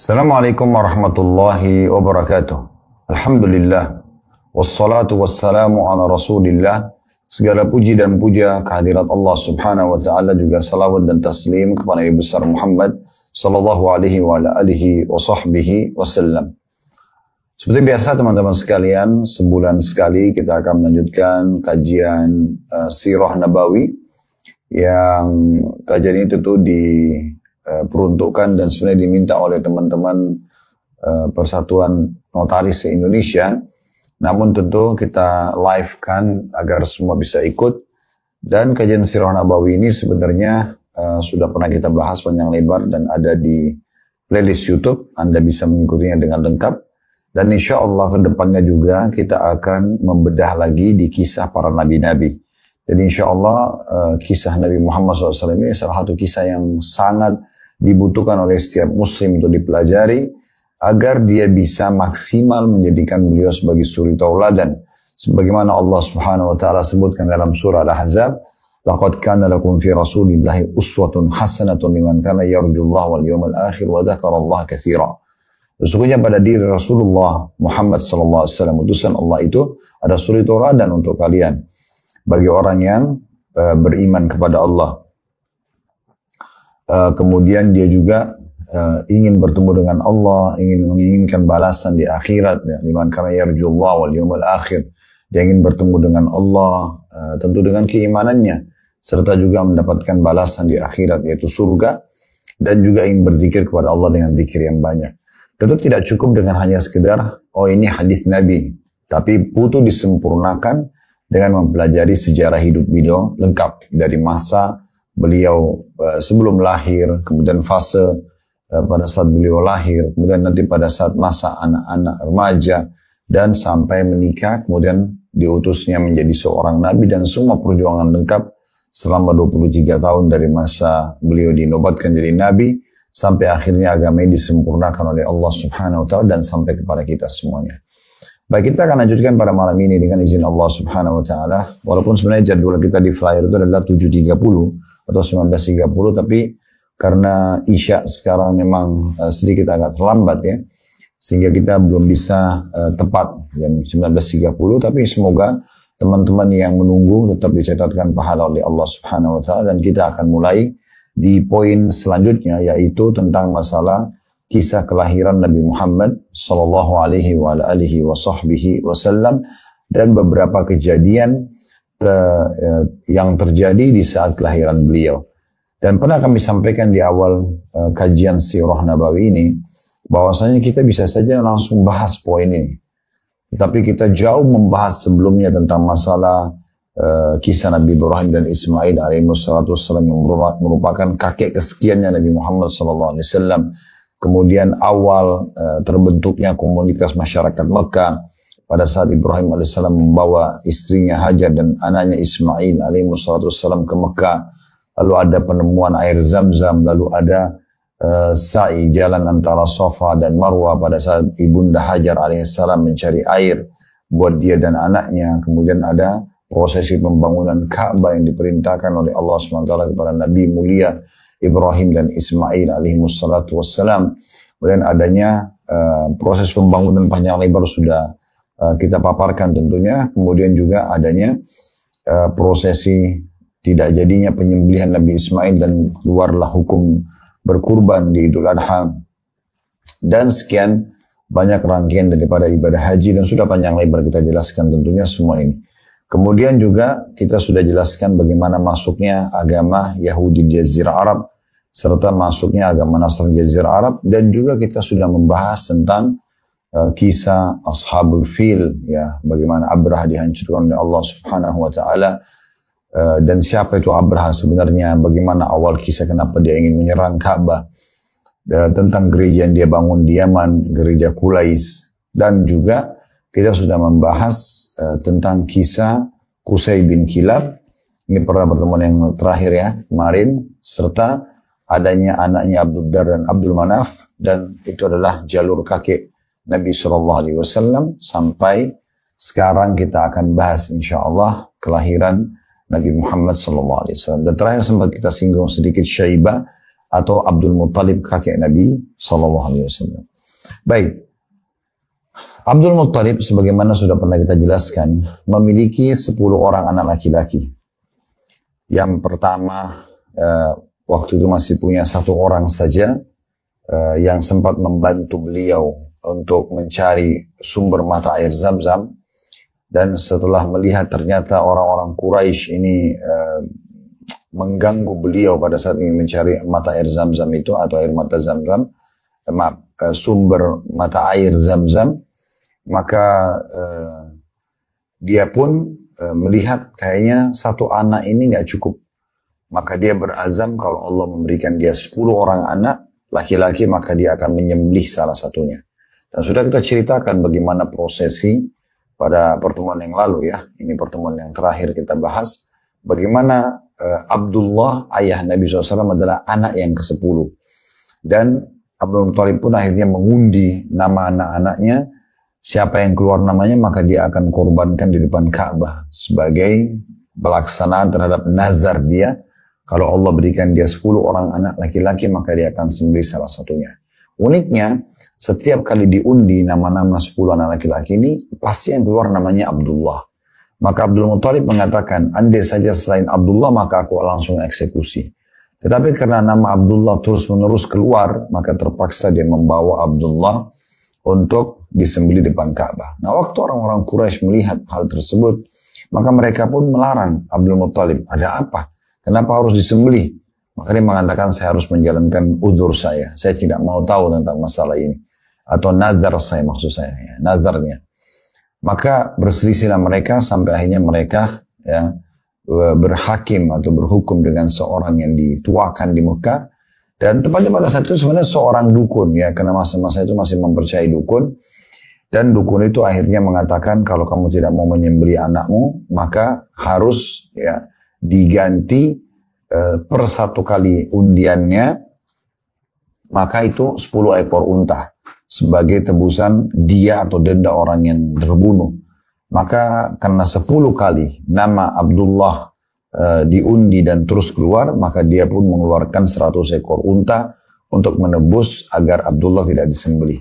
Assalamualaikum warahmatullahi wabarakatuh. Alhamdulillah. Wassalatu wassalamu ala rasulillah. Segala puji dan puja kehadirat Allah subhanahu wa ta'ala, juga salawat dan taslim kepada Nabi besar Muhammad sallallahu alaihi wa ala alihi wa sahbihi wasallam. Seperti biasa teman-teman sekalian, sebulan sekali kita akan melanjutkan kajian Sirah Nabawi, yang kajian ini tentu diperuntukkan dan sebenarnya diminta oleh teman-teman Persatuan Notaris Indonesia. Namun tentu kita live kan agar semua bisa ikut. Dan kajian Sirah Nabawi ini sebenarnya sudah pernah kita bahas panjang lebar dan ada di playlist YouTube. Anda bisa mengikutinya dengan lengkap. Dan insya Allah ke depannya juga kita akan membedah lagi di kisah para nabi-nabi. Jadi insya Allah kisah Nabi Muhammad SAW ini salah satu kisah yang sangat dibutuhkan oleh setiap muslim untuk dipelajari, agar dia bisa maksimal menjadikan beliau sebagai suri tauladan. Sebagaimana Allah Subhanahu wa taala sebutkan dalam surah Al-Ahzab, "Laqad kana lakum fi Rasulillahi uswatun hasanatun liman kana yarjullaha wal yawmal akhir wa dzakarallaha katsira." Sesungguhnya pada diri Rasulullah Muhammad sallallahu alaihi wasallam, utusan Allah itu, ada suri tauladan untuk kalian bagi orang yang beriman kepada Allah. Kemudian dia juga ingin bertemu dengan Allah, menginginkan balasan di akhirat, ya. Liman kana yarjullaha wal yawmal akhir. Dia ingin bertemu dengan Allah, tentu dengan keimanannya, serta juga mendapatkan balasan di akhirat, yaitu surga, dan juga ingin berzikir kepada Allah dengan zikir yang banyak. Tentu tidak cukup dengan hanya sekedar, oh ini hadis Nabi, tapi butuh disempurnakan dengan mempelajari sejarah hidup beliau lengkap, dari masa beliau sebelum lahir, kemudian fase pada saat beliau lahir, kemudian nanti pada saat masa anak-anak remaja, dan sampai menikah, kemudian diutusnya menjadi seorang nabi, dan semua perjuangan lengkap selama 23 tahun dari masa beliau dinobatkan jadi nabi, sampai akhirnya agama ini disempurnakan oleh Allah Subhanahu wa ta'ala dan sampai kepada kita semuanya. Baik, kita akan lanjutkan pada malam ini dengan izin Allah Subhanahu wa ta'ala. Walaupun sebenarnya jadwal kita di flyer itu adalah 7.30 atau 19.30, tapi karena Isya sekarang memang sedikit agak terlambat ya, sehingga kita belum bisa tepat jam 19.30, tapi semoga teman-teman yang menunggu tetap dicatatkan pahala oleh Allah Subhanahu wa ta'ala. Dan kita akan mulai di poin selanjutnya, yaitu tentang masalah kisah kelahiran Nabi Muhammad sallallahu alaihi wa alihi wa sahbihi wasallam, dan beberapa kejadian yang terjadi di saat kelahiran beliau. Dan pernah kami sampaikan di awal kajian Sirah Nabawi ini, bahwasanya kita bisa saja langsung bahas poin ini. Tapi kita jauh membahas sebelumnya tentang masalah kisah Nabi Ibrahim dan Ismail alaihissalam, yang merupakan kakek kesekiannya Nabi Muhammad SAW. Kemudian awal terbentuknya komunitas masyarakat Mekah pada saat Ibrahim alaihissalam membawa istrinya Hajar dan anaknya Ismail alaihissalam ke Mekah. Lalu ada penemuan air Zam-Zam, lalu ada sa'i jalan antara Safa dan Marwah pada saat ibunda Hajar alaihissalam mencari air buat dia dan anaknya. Kemudian ada prosesi pembangunan Ka'bah yang diperintahkan oleh Allah SWT kepada Nabi mulia Ibrahim dan Ismail alaihissalam. Kemudian adanya proses pembangunan panjang lebar sudah kita paparkan tentunya. Kemudian juga adanya prosesi tidak jadinya penyembelihan Nabi Ismail dan keluarlah hukum berkurban di Idul Adha. Dan sekian banyak rangkaian daripada ibadah haji, dan sudah panjang lebar kita jelaskan tentunya semua ini. Kemudian juga kita sudah jelaskan bagaimana masuknya agama Yahudi di Jazirah Arab, serta masuknya agama Nasrani di Jazirah Arab, dan juga kita sudah membahas tentang kisah Ashabul Fil, ya, bagaimana Abraha dihancurkan oleh Allah Subhanahu wa ta'ala, dan siapa itu Abraha sebenarnya, bagaimana awal kisah kenapa dia ingin menyerang Ka'bah, tentang gereja yang dia bangun di Yaman, gereja Qulais, dan juga kita sudah membahas tentang kisah Qusay bin Kilab. Ini pernah pertemuan yang terakhir ya, kemarin. Serta adanya anaknya Abdul Dar dan Abdul Manaf. Dan itu adalah jalur kakek Nabi SAW. Sampai sekarang kita akan bahas insyaAllah kelahiran Nabi Muhammad SAW. Dan terakhir sempat kita singgung sedikit Syaibah atau Abdul Muttalib kakek Nabi SAW. Baik, Abdul Muttalib sebagaimana sudah pernah kita jelaskan memiliki 10 orang anak laki-laki. Yang pertama waktu itu masih punya 1 orang saja yang sempat membantu beliau untuk mencari sumber mata air Zam-Zam, dan setelah melihat ternyata orang-orang Quraisy ini mengganggu beliau pada saat ingin mencari mata air Zam-Zam itu atau air mata Zam-Zam, sumber mata air Zam-Zam, maka dia pun melihat kayaknya 1 anak ini nggak cukup. Maka dia berazam kalau Allah memberikan dia 10 orang anak laki-laki, maka dia akan menyembelih salah satunya. Dan sudah kita ceritakan bagaimana prosesi pada pertemuan yang lalu ya. Ini pertemuan yang terakhir kita bahas. Bagaimana Abdullah ayah Nabi SAW adalah anak yang ke-10. Dan Abdul Muttalib pun akhirnya mengundi nama anak-anaknya. Siapa yang keluar namanya maka dia akan korbankan di depan Ka'bah sebagai pelaksanaan terhadap nazar dia. Kalau Allah berikan dia 10 orang anak laki-laki maka dia akan sembelih salah satunya. Uniknya setiap kali diundi nama-nama 10 anak laki-laki ini pasti yang keluar namanya Abdullah. Maka Abdul Muttalib mengatakan, andai saja selain Abdullah maka aku langsung eksekusi. Tetapi karena nama Abdullah terus-menerus keluar, maka terpaksa dia membawa Abdullah untuk disembelih depan Ka'bah. Nah, waktu orang-orang Quraisy melihat hal tersebut, maka mereka pun melarang Abdul Muttalib. Ada apa? Kenapa harus disembelih? Maka dia mengatakan, saya harus menjalankan udzur saya. Saya tidak mau tahu tentang masalah ini. Atau nazar saya, maksud saya. Ya, nazarnya. Maka berselisihlah mereka sampai akhirnya mereka ya, berhakim atau berhukum dengan seorang yang dituakan di Mekah. Dan tepatnya pada saat itu sebenarnya seorang dukun ya, karena masa-masa itu masih mempercayai dukun. Dan dukun itu akhirnya mengatakan kalau kamu tidak mau menyembelih anakmu maka harus ya diganti per 1 kali undiannya maka itu 10 ekor unta sebagai tebusan dia atau denda orang yang terbunuh. Maka karena 10 kali nama Abdullah diundi dan terus keluar, maka dia pun mengeluarkan 100 ekor unta untuk menebus agar Abdullah tidak disembelih.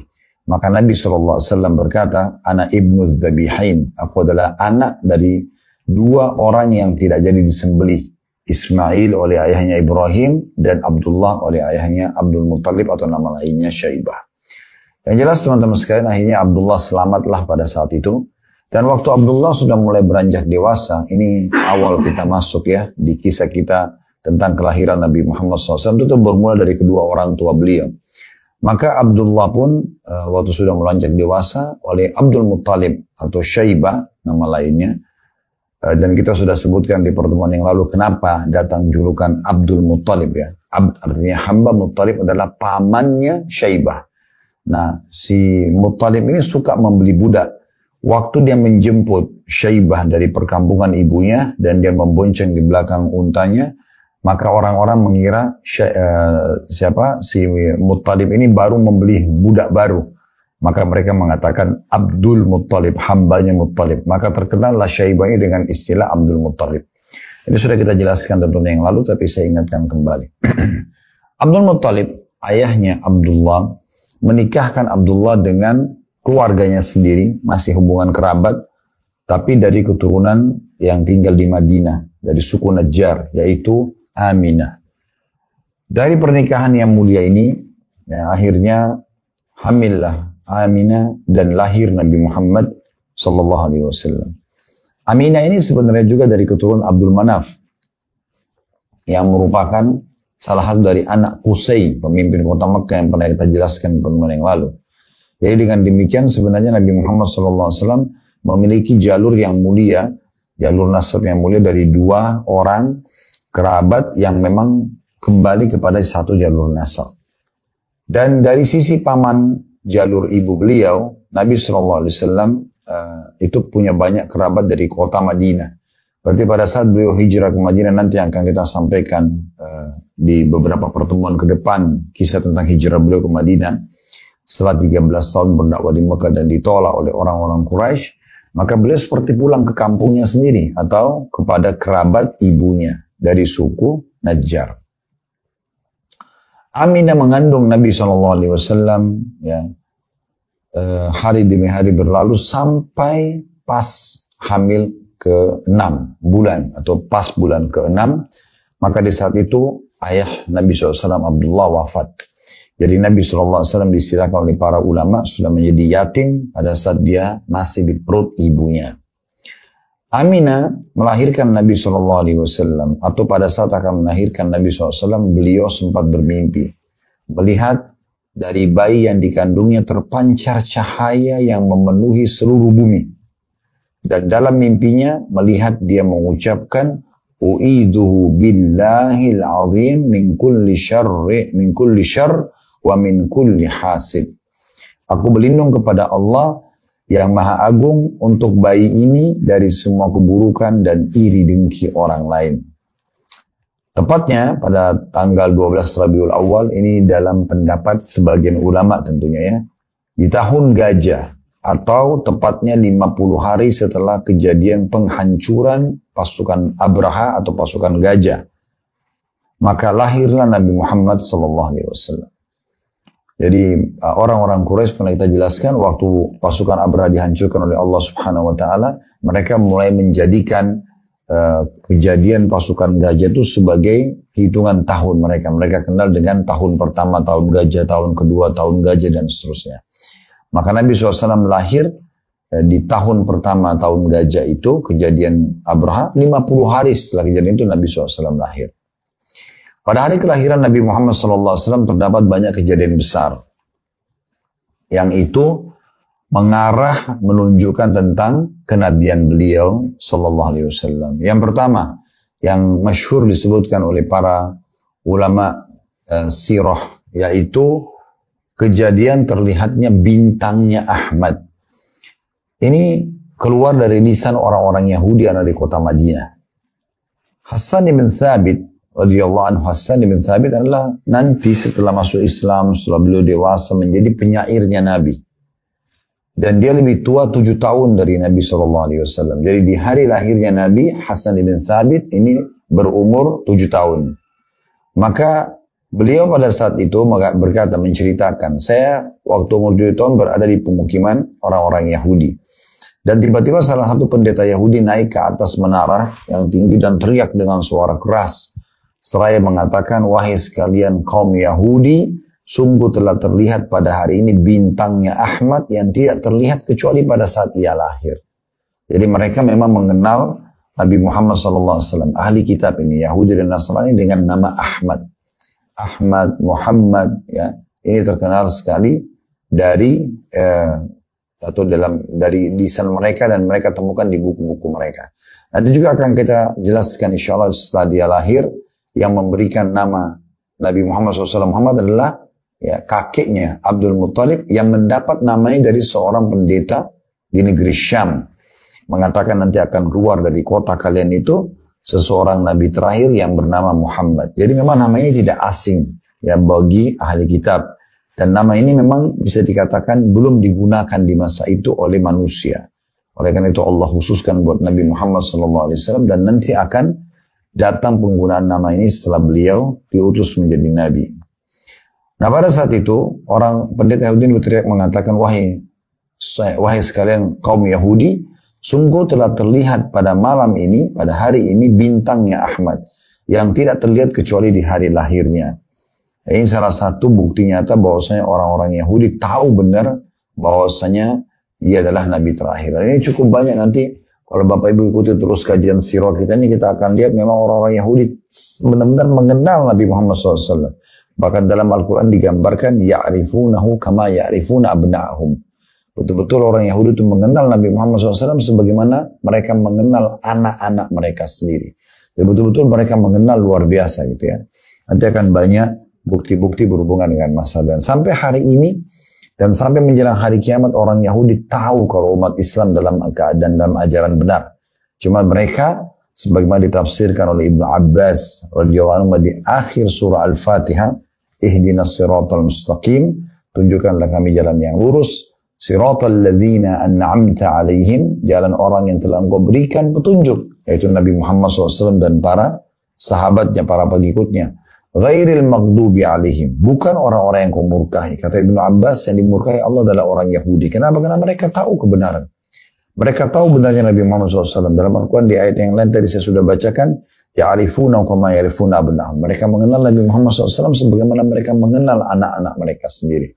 Maka Nabi SAW berkata, Ana ibnu dzabihain, aku adalah anak dari 2 orang yang tidak jadi disembelih. Ismail oleh ayahnya Ibrahim dan Abdullah oleh ayahnya Abdul Muttalib atau nama lainnya Syaibah. Yang jelas teman-teman sekalian, akhirnya Abdullah selamatlah pada saat itu. Dan waktu Abdullah sudah mulai beranjak dewasa, ini awal kita masuk ya di kisah kita tentang kelahiran Nabi Muhammad SAW, itu bermula dari kedua orang tua beliau. Maka Abdullah pun waktu sudah beranjak dewasa oleh Abdul Muttalib atau Syaibah nama lainnya. Dan kita sudah sebutkan di pertemuan yang lalu kenapa datang julukan Abdul Muttalib ya. Abd artinya hamba, Muttalib adalah pamannya Syaibah. Nah, si Muttalib ini suka membeli budak. Waktu dia menjemput Syaibah dari perkampungan ibunya dan dia membonceng di belakang untanya, maka orang-orang mengira siapa si Muttalib ini baru membeli budak baru. Maka mereka mengatakan Abdul Muttalib, hambanya Muttalib. Maka terkenallah Syaibah ini dengan istilah Abdul Muttalib. Ini sudah kita jelaskan tentunya yang lalu, tapi saya ingatkan kembali. Abdul Muttalib, ayahnya Abdullah, menikahkan Abdullah dengan keluarganya sendiri, masih hubungan kerabat, tapi dari keturunan yang tinggal di Madinah, dari suku Najjar, yaitu Aminah. Dari pernikahan yang mulia ini, ya, akhirnya hamillah Aminah dan lahir Nabi Muhammad sallallahu alaihi wasallam. Aminah ini sebenarnya juga dari keturunan Abdul Manaf yang merupakan salah satu dari anak Qusay, pemimpin kota Mekah yang pernah kita jelaskan pertemuan yang lalu. Jadi dengan demikian sebenarnya Nabi Muhammad sallallahu alaihi wasallam memiliki jalur yang mulia, jalur nasab yang mulia dari 2 orang kerabat yang memang kembali kepada satu jalur nasab. Dan dari sisi paman jalur ibu beliau, Nabi SAW itu punya banyak kerabat dari kota Madinah. Berarti pada saat beliau hijrah ke Madinah, nanti akan kita sampaikan di beberapa pertemuan ke depan kisah tentang hijrah beliau ke Madinah. Setelah 13 tahun berdakwah di Mekah dan ditolak oleh orang-orang Quraisy, maka beliau seperti pulang ke kampungnya sendiri atau kepada kerabat ibunya dari suku Najjar. Aminah mengandung Nabi SAW, ya, hari demi hari berlalu sampai pas hamil ke-6 bulan atau pas bulan ke-6. Maka di saat itu ayah Nabi SAW Abdullah wafat. Jadi Nabi SAW distilahkan oleh para ulama sudah menjadi yatim pada saat dia masih di perut ibunya. Aminah melahirkan Nabi SAW, atau pada saat akan melahirkan Nabi SAW, beliau sempat bermimpi melihat dari bayi yang dikandungnya terpancar cahaya yang memenuhi seluruh bumi. Dan dalam mimpinya melihat dia mengucapkan, "U'iduhu billahil azim min kulli syarr wa min kulli hasid." Aku berlindung kepada Allah yang maha agung untuk bayi ini dari semua keburukan dan iri dengki orang lain. Tepatnya pada tanggal 12 Rabiul Awal, ini dalam pendapat sebagian ulama tentunya ya, di tahun gajah, atau tepatnya 50 hari setelah kejadian penghancuran pasukan Abraha atau pasukan gajah. Maka lahirlah Nabi Muhammad SAW. Jadi orang-orang Quraisy pernah kita jelaskan waktu pasukan Abraha dihancurkan oleh Allah Subhanahu wa taala, mereka mulai menjadikan kejadian pasukan gajah itu sebagai hitungan tahun mereka. Mereka kenal dengan tahun pertama tahun gajah, tahun kedua tahun gajah dan seterusnya. Maka Nabi SAW lahir di tahun pertama tahun gajah itu, kejadian Abraha, 50 hari setelah kejadian itu Nabi SAW lahir. Pada hari kelahiran Nabi Muhammad SAW terdapat banyak kejadian besar yang itu mengarah menunjukkan tentang kenabian beliau SAW. Yang pertama, yang masyhur disebutkan oleh para ulama sirah, yaitu kejadian terlihatnya bintangnya Ahmad. Ini keluar dari lisan orang-orang Yahudi yang ada di kota Madinah. Hassan bin Thabit radhiyallahu anhu, Hassan bin Thabit adalah nanti setelah masuk Islam, setelah beliau dewasa menjadi penyairnya Nabi. Dan dia lebih tua 7 tahun dari Nabi SAW. Jadi di hari lahirnya Nabi, Hassan bin Thabit ini berumur 7 tahun. Maka beliau pada saat itu berkata, menceritakan, saya waktu umur 7 tahun berada di pemukiman orang-orang Yahudi. Dan tiba-tiba salah satu pendeta Yahudi naik ke atas menara yang tinggi dan teriak dengan suara keras. Seraya mengatakan, wahai sekalian kaum Yahudi, sungguh telah terlihat pada hari ini bintangnya Ahmad yang tidak terlihat kecuali pada saat ia lahir. Jadi mereka memang mengenal Nabi Muhammad SAW, ahli kitab ini, Yahudi dan Nasrani, dengan nama Ahmad. Ahmad, Muhammad, ya, ini terkenal sekali dari dari lisan mereka dan mereka temukan di buku-buku mereka. Nanti juga akan kita jelaskan insya Allah setelah dia lahir, yang memberikan nama Nabi Muhammad SAW Muhammad adalah ya, kakeknya Abdul Muttalib yang mendapat namanya dari seorang pendeta di negeri Syam. Mengatakan nanti akan keluar dari kota kalian itu seseorang Nabi terakhir yang bernama Muhammad. Jadi memang nama ini tidak asing ya bagi ahli kitab. Dan nama ini memang bisa dikatakan belum digunakan di masa itu oleh manusia. Oleh karena itu Allah khususkan buat Nabi Muhammad SAW dan nanti akan datang penggunaan nama ini setelah beliau diutus menjadi Nabi. Nah pada saat itu orang pendeta Yahudi berteriak mengatakan, wahai sekalian kaum Yahudi, sungguh telah terlihat pada malam ini, pada hari ini bintangnya Ahmad yang tidak terlihat kecuali di hari lahirnya. Ini salah satu bukti nyata bahwasanya orang-orang Yahudi tahu benar bahwasanya dia adalah Nabi terakhir. Dan ini cukup banyak nanti kalau Bapak Ibu ikuti terus kajian sirah kita ini, kita akan lihat memang orang-orang Yahudi benar-benar mengenal Nabi Muhammad SAW. Bahkan dalam Al-Quran digambarkan, ya'rifunahu kama ya'rifuna abna'ahum. Betul-betul orang Yahudi itu mengenal Nabi Muhammad SAW sebagaimana mereka mengenal anak-anak mereka sendiri. Jadi betul-betul mereka mengenal luar biasa gitu ya. Nanti akan banyak bukti-bukti berhubungan dengan masa dan sampai hari ini dan sampai menjelang hari kiamat orang Yahudi tahu kalau umat Islam dalam keadaan dalam ajaran benar. Cuma mereka sebagaimana ditafsirkan oleh Ibnu Abbas radhiyallahu anhu di akhir surah Al-Fatihah, ihdinas siratal mustaqim, tunjukkanlah kami jalan yang lurus, siratal ladzina an'amta alaihim, jalan orang yang telah Engkau berikan petunjuk, yaitu Nabi Muhammad SAW dan para sahabatnya, para pengikutnya. Ghairil maghdubi alaihim, bukan orang-orang yang kau murkahi. Kata Ibnu Abbas, yang dimurkahi Allah adalah orang Yahudi. Kenapa? Karena mereka tahu kebenaran. Mereka tahu benarnya Nabi Muhammad SAW. Dalam Al-Quran di ayat yang lain tadi saya sudah bacakan, ya'rifuna kama ya'rifuna abnahum. Mereka mengenal Nabi Muhammad SAW sebagaimana mereka mengenal anak-anak mereka sendiri.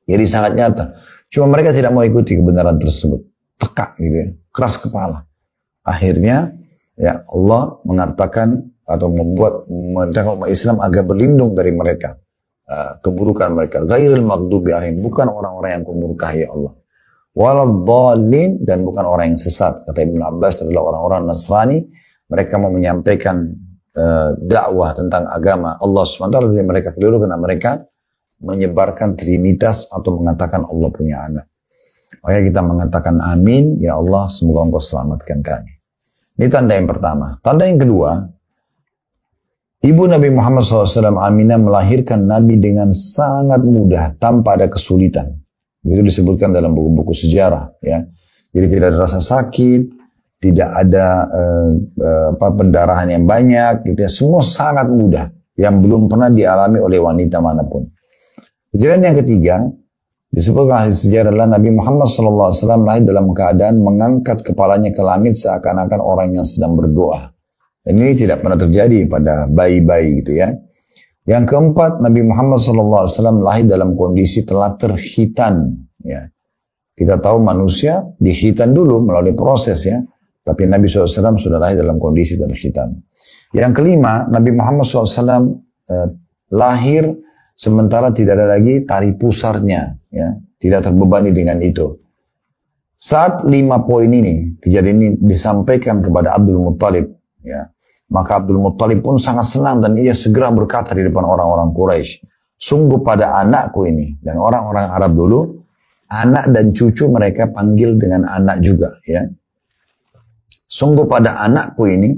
Jadi sangat nyata. Cuma mereka tidak mau ikuti kebenaran tersebut. Tekak gitu ya, keras kepala. Akhirnya ya Allah mengatakan atau membuat umat Islam agar berlindung dari mereka, keburukan mereka. Ghairil maghdubi alaihim, bukan orang-orang yang kumurkahi Allah. Waladhdallin, dan bukan orang yang sesat. Kata Ibnu Abbas adalah orang-orang Nasrani. Mereka mau menyampaikan dakwah tentang agama Allah SWT, dari mereka keliru karena mereka menyebarkan trinitas atau mengatakan Allah punya anak. Maka kita mengatakan amin, ya Allah semoga Engkau selamatkan kami. Ini tanda yang pertama. Tanda yang kedua, ibu Nabi Muhammad SAW, Aminah, melahirkan Nabi dengan sangat mudah, tanpa ada kesulitan. Itu disebutkan dalam buku-buku sejarah. Ya. Jadi tidak ada rasa sakit, tidak ada pendarahan yang banyak. Gitu ya. Semua sangat mudah, yang belum pernah dialami oleh wanita manapun. Kejadian yang ketiga, disebutkan ahli sejarah adalah Nabi Muhammad SAW lahir dalam keadaan mengangkat kepalanya ke langit seakan-akan orang yang sedang berdoa. Dan ini tidak pernah terjadi pada bayi-bayi gitu ya. Yang keempat, Nabi Muhammad SAW lahir dalam kondisi telah terkhitan. Ya. Kita tahu manusia dikhitan dulu melalui proses ya. Tapi Nabi SAW sudah lahir dalam kondisi terkhitan. Yang kelima, Nabi Muhammad SAW lahir sementara tidak ada lagi tali pusarnya. Ya. Tidak terbebani dengan itu. Saat 5 poin ini, kejadian ini disampaikan kepada Abdul Muttalib. Ya. Maka Abdul Muttalib pun sangat senang dan ia segera berkata di depan orang-orang Quraisy, sungguh pada anakku ini. Dan orang-orang Arab dulu, anak dan cucu mereka panggil dengan anak juga. Ya. Sungguh pada anakku ini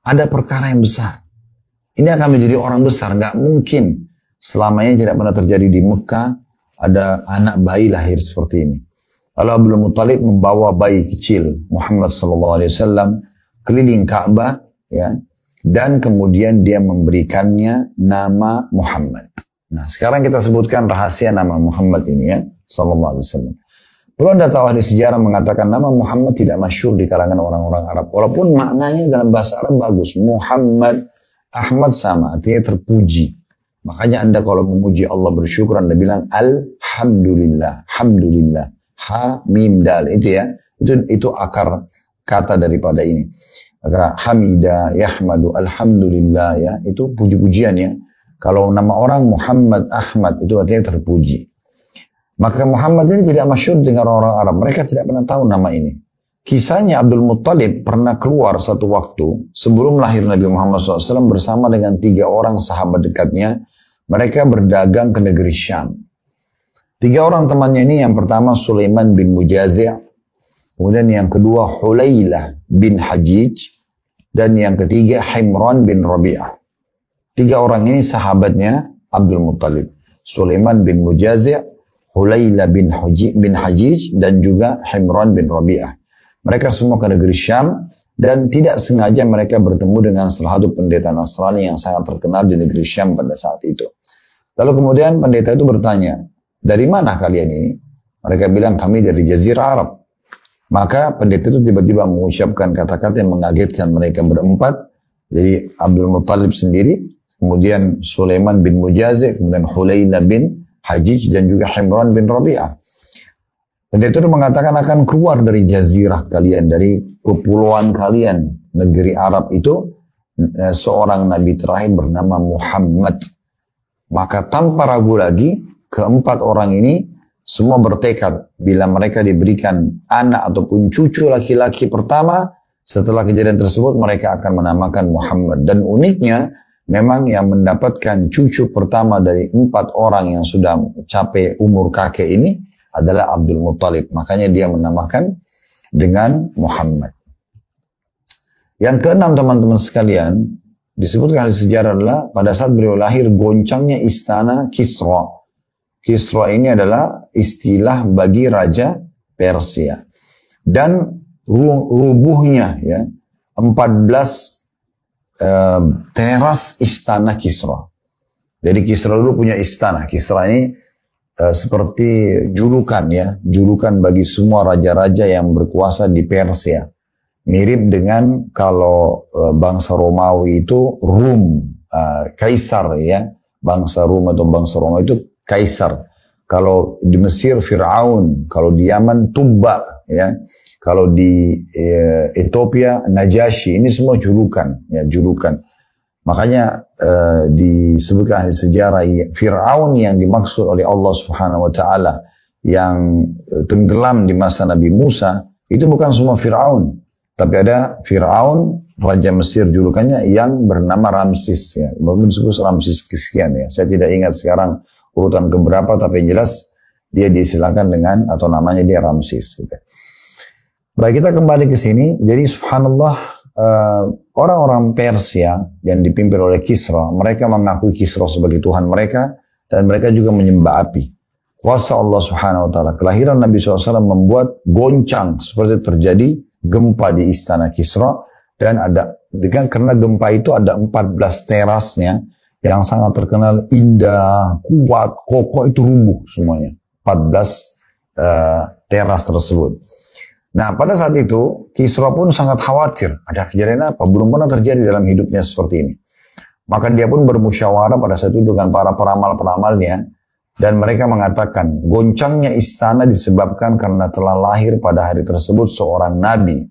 ada perkara yang besar. Ini akan menjadi orang besar. Nggak mungkin selamanya tidak pernah terjadi di Mekah ada anak bayi lahir seperti ini. Lalu Abdul Muttalib membawa bayi kecil Muhammad SAW keliling Ka'bah. Ya, dan kemudian dia memberikannya nama Muhammad. Nah, sekarang kita sebutkan rahasia nama Muhammad ini ya, sallallahu alaihi wasallam. Perlu Anda tahu, ahli sejarah mengatakan nama Muhammad tidak masyhur di kalangan orang-orang Arab. Walaupun maknanya dalam bahasa Arab bagus. Muhammad, Ahmad sama, artinya terpuji. Makanya Anda kalau memuji Allah bersyukur, Anda bilang Alhamdulillah, Alhamdulillah, Ha, Mim, Dal, itu ya. Itu akar kata daripada ini. Maka Hamida, Yahmadu, Alhamdulillah ya, itu puji-pujian ya. Kalau nama orang Muhammad, Ahmad, itu artinya terpuji. Maka Muhammad ini tidak masyhur dengan orang Arab. Mereka tidak pernah tahu nama ini. Kisahnya Abdul Muttalib pernah keluar satu waktu sebelum lahir Nabi Muhammad SAW bersama dengan 3 orang sahabat dekatnya. Mereka berdagang ke negeri Syam. 3 orang temannya ini, yang pertama Sulaiman bin Mujazi', kemudian yang kedua Hulailah bin Hajij, dan yang ketiga Himran bin Rabi'ah. 3 orang ini sahabatnya Abdul Muttalib. Sulaiman bin Mujazi', Hulailah bin Hajij, dan juga Himran bin Rabi'ah. Mereka semua ke negeri Syam, dan tidak sengaja mereka bertemu dengan salah satu pendeta Nasrani yang sangat terkenal di negeri Syam pada saat itu. Lalu kemudian pendeta itu bertanya, dari mana kalian ini? Mereka bilang, kami dari Jazirah Arab. Maka pendeta itu tiba-tiba mengucapkan kata-kata yang mengagetkan mereka berempat. Jadi Abdul Muttalib sendiri, kemudian Sulaiman bin Mujazi', kemudian Hulailah bin Hajij, dan juga Himran bin Rabi'ah. Pendeta itu mengatakan akan keluar dari jazirah kalian, dari kepulauan kalian, negeri Arab itu, seorang nabi terakhir bernama Muhammad. Maka tanpa ragu lagi, keempat orang ini semua bertekad bila mereka diberikan anak ataupun cucu laki-laki pertama, setelah kejadian tersebut mereka akan menamakan Muhammad. Dan uniknya, memang yang mendapatkan cucu pertama dari 4 orang yang sudah capai umur kakek ini adalah Abdul Muttalib. Makanya dia menamakan dengan Muhammad. Yang keenam, teman-teman sekalian, disebutkan di sejarah adalah pada saat beliau lahir goncangnya istana Kisra. Kisra ini adalah istilah bagi raja Persia. Dan rubuhnya ya 14 teras istana Kisra. Jadi Kisra dulu punya istana. Kisra ini seperti julukan ya, julukan bagi semua raja-raja yang berkuasa di Persia. Mirip dengan kalau bangsa Romawi itu Rum, Kaisar ya, bangsa Rum atau bangsa Romawi itu Kaisar. Kalau di Mesir Fir'aun, kalau di Yaman Tubba ya, kalau di Ethiopia Najasyi. Ini semua julukan ya, julukan. Makanya disebutkan di sejarah Fir'aun yang dimaksud oleh Allah Subhanahu wa taala yang tenggelam di masa Nabi Musa itu bukan semua Fir'aun, tapi ada Fir'aun raja Mesir julukannya yang bernama Ramses ya. Mungkin disebut Ramses kesekian ya. Saya tidak ingat sekarang urutan keberapa, tapi yang jelas dia disilakan dengan atau namanya dia Ramses gitu. Baik, kita kembali ke sini. Jadi subhanallah, orang-orang Persia yang dipimpin oleh Kisra, mereka mengakui Kisra sebagai Tuhan mereka, dan mereka juga menyembah api. Kuasa Allah Subhanahu wa taala, kelahiran Nabi SAW membuat goncang seperti terjadi gempa di istana Kisra, dan karena gempa itu ada 14 terasnya yang sangat terkenal indah, kuat, kokoh, itu rubuh semuanya. 14 teras tersebut. Nah, pada saat itu Kisra pun sangat khawatir, ada kejadian apa? Belum pernah terjadi dalam hidupnya seperti ini. Maka dia pun bermusyawarah pada saat itu dengan para peramal-peramalnya, dan mereka mengatakan goncangnya istana disebabkan karena telah lahir pada hari tersebut seorang nabi,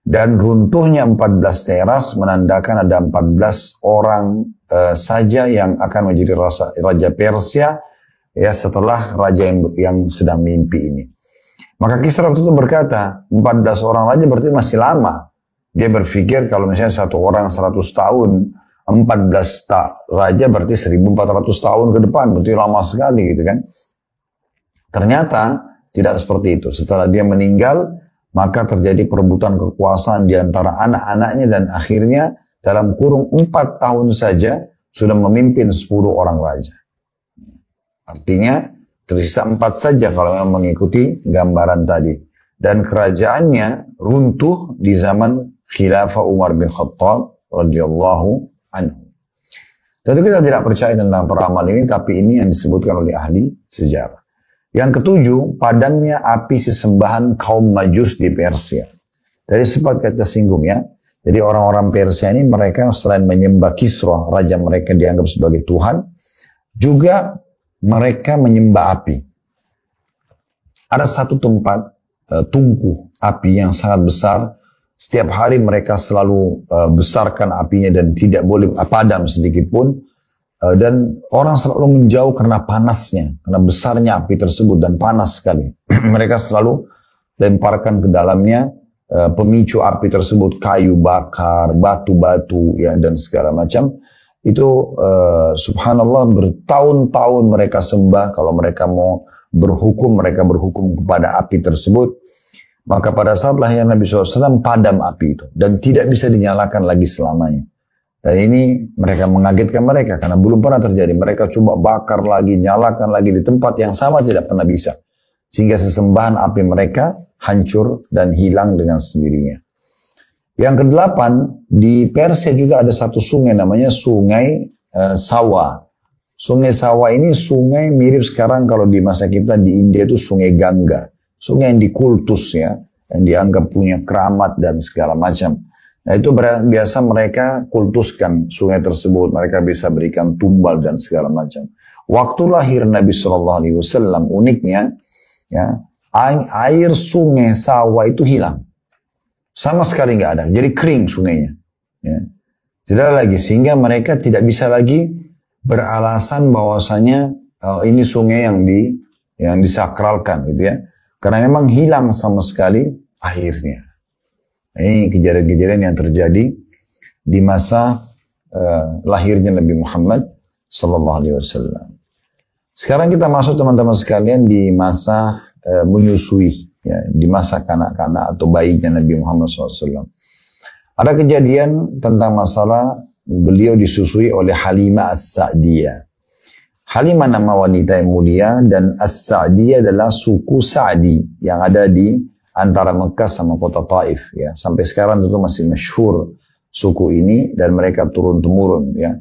dan runtuhnya 14 teras menandakan ada 14 orang saja yang akan menjadi raja Persia ya setelah raja yang sedang mimpi ini. Maka Kisra waktu itu berkata, 14 orang raja berarti masih lama. Dia berpikir kalau misalnya satu orang 100 tahun, 14 raja berarti 1400 tahun ke depan, berarti lama sekali gitu kan. Ternyata tidak seperti itu. Setelah dia meninggal, maka terjadi perebutan kekuasaan di antara anak-anaknya, dan akhirnya dalam kurung 4 tahun saja sudah memimpin 10 orang raja. Artinya tersisa 4 saja kalau memang mengikuti gambaran tadi. Dan kerajaannya runtuh di zaman khilafah Umar bin Khattab radhiyallahu anhu. Tentu kita tidak percaya tentang peramal ini, tapi ini yang disebutkan oleh ahli sejarah. Yang ketujuh, padamnya api sesembahan kaum Majus di Persia. Dari sempat kita singgung ya. Jadi orang-orang Persia ini mereka selain menyembah Kisra, raja mereka dianggap sebagai Tuhan, juga mereka menyembah api. Ada satu tempat tungku api yang sangat besar. Setiap hari mereka selalu besarkan apinya dan tidak boleh padam sedikit pun. Dan orang selalu menjauh karena panasnya, karena besarnya api tersebut dan panas sekali. Mereka selalu lemparkan ke dalamnya pemicu api tersebut, kayu bakar, batu-batu ya dan segala macam. Itu subhanallah bertahun-tahun mereka sembah. Kalau mereka mau berhukum, mereka berhukum kepada api tersebut. Maka pada saat lahir Nabi SAW padam api itu dan tidak bisa dinyalakan lagi selamanya. Dan ini mereka mengagetkan mereka karena belum pernah terjadi. Mereka coba bakar lagi, nyalakan lagi di tempat yang sama, tidak pernah bisa. Sehingga sesembahan api mereka hancur dan hilang dengan sendirinya. Yang kedelapan, di Persia juga ada satu sungai namanya Sungai Sawa. Sungai Sawa ini sungai mirip sekarang kalau di masa kita di India itu Sungai Gangga. Sungai yang dikultus ya, yang dianggap punya keramat dan segala macam. Nah itu biasa mereka kultuskan sungai tersebut, mereka bisa berikan tumbal dan segala macam. Waktu lahir Nabi SAW, uniknya ya, air Sungai Sawa itu hilang. Sama sekali nggak ada, jadi kering sungainya. Ya. Tidak ada lagi, sehingga mereka tidak bisa lagi beralasan bahwasanya ini sungai yang disakralkan, gitu ya. Karena memang hilang sama sekali airnya. Ini kejadian-kejadian yang terjadi di masa lahirnya Nabi Muhammad Sallallahu Alaihi Wasallam. Sekarang kita masuk teman-teman sekalian di masa menyusui. Ya, di masa kanak-kanak atau bayinya Nabi Muhammad SAW. Ada kejadian tentang masalah beliau disusui oleh Halimah As-Sa'diyah. Halimah nama wanita yang mulia, dan As-Sa'diyah adalah suku Sa'di yang ada di antara Mekah sama kota Taif. Ya. Sampai sekarang itu masih masyhur suku ini dan mereka turun-temurun ya.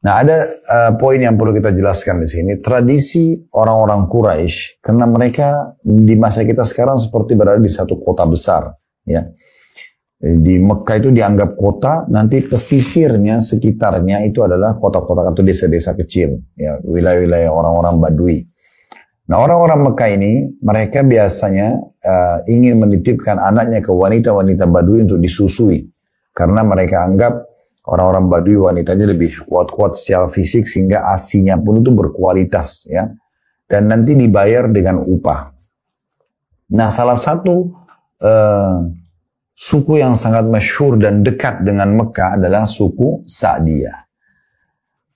Nah ada poin yang perlu kita jelaskan di sini, tradisi orang-orang Quraisy karena mereka di masa kita sekarang seperti berada di satu kota besar ya. Di Mekah itu dianggap kota, nanti pesisirnya sekitarnya itu adalah kota-kota atau desa-desa kecil ya, wilayah-wilayah orang-orang Badui. Nah orang-orang Mekah ini mereka biasanya ingin menitipkan anaknya ke wanita-wanita Badui untuk disusui karena mereka anggap orang-orang Badui wanitanya lebih kuat-kuat secara fisik sehingga asinya pun itu berkualitas ya. Dan nanti dibayar dengan upah. Nah salah satu suku yang sangat masyhur dan dekat dengan Mekah adalah suku Sa'diyah.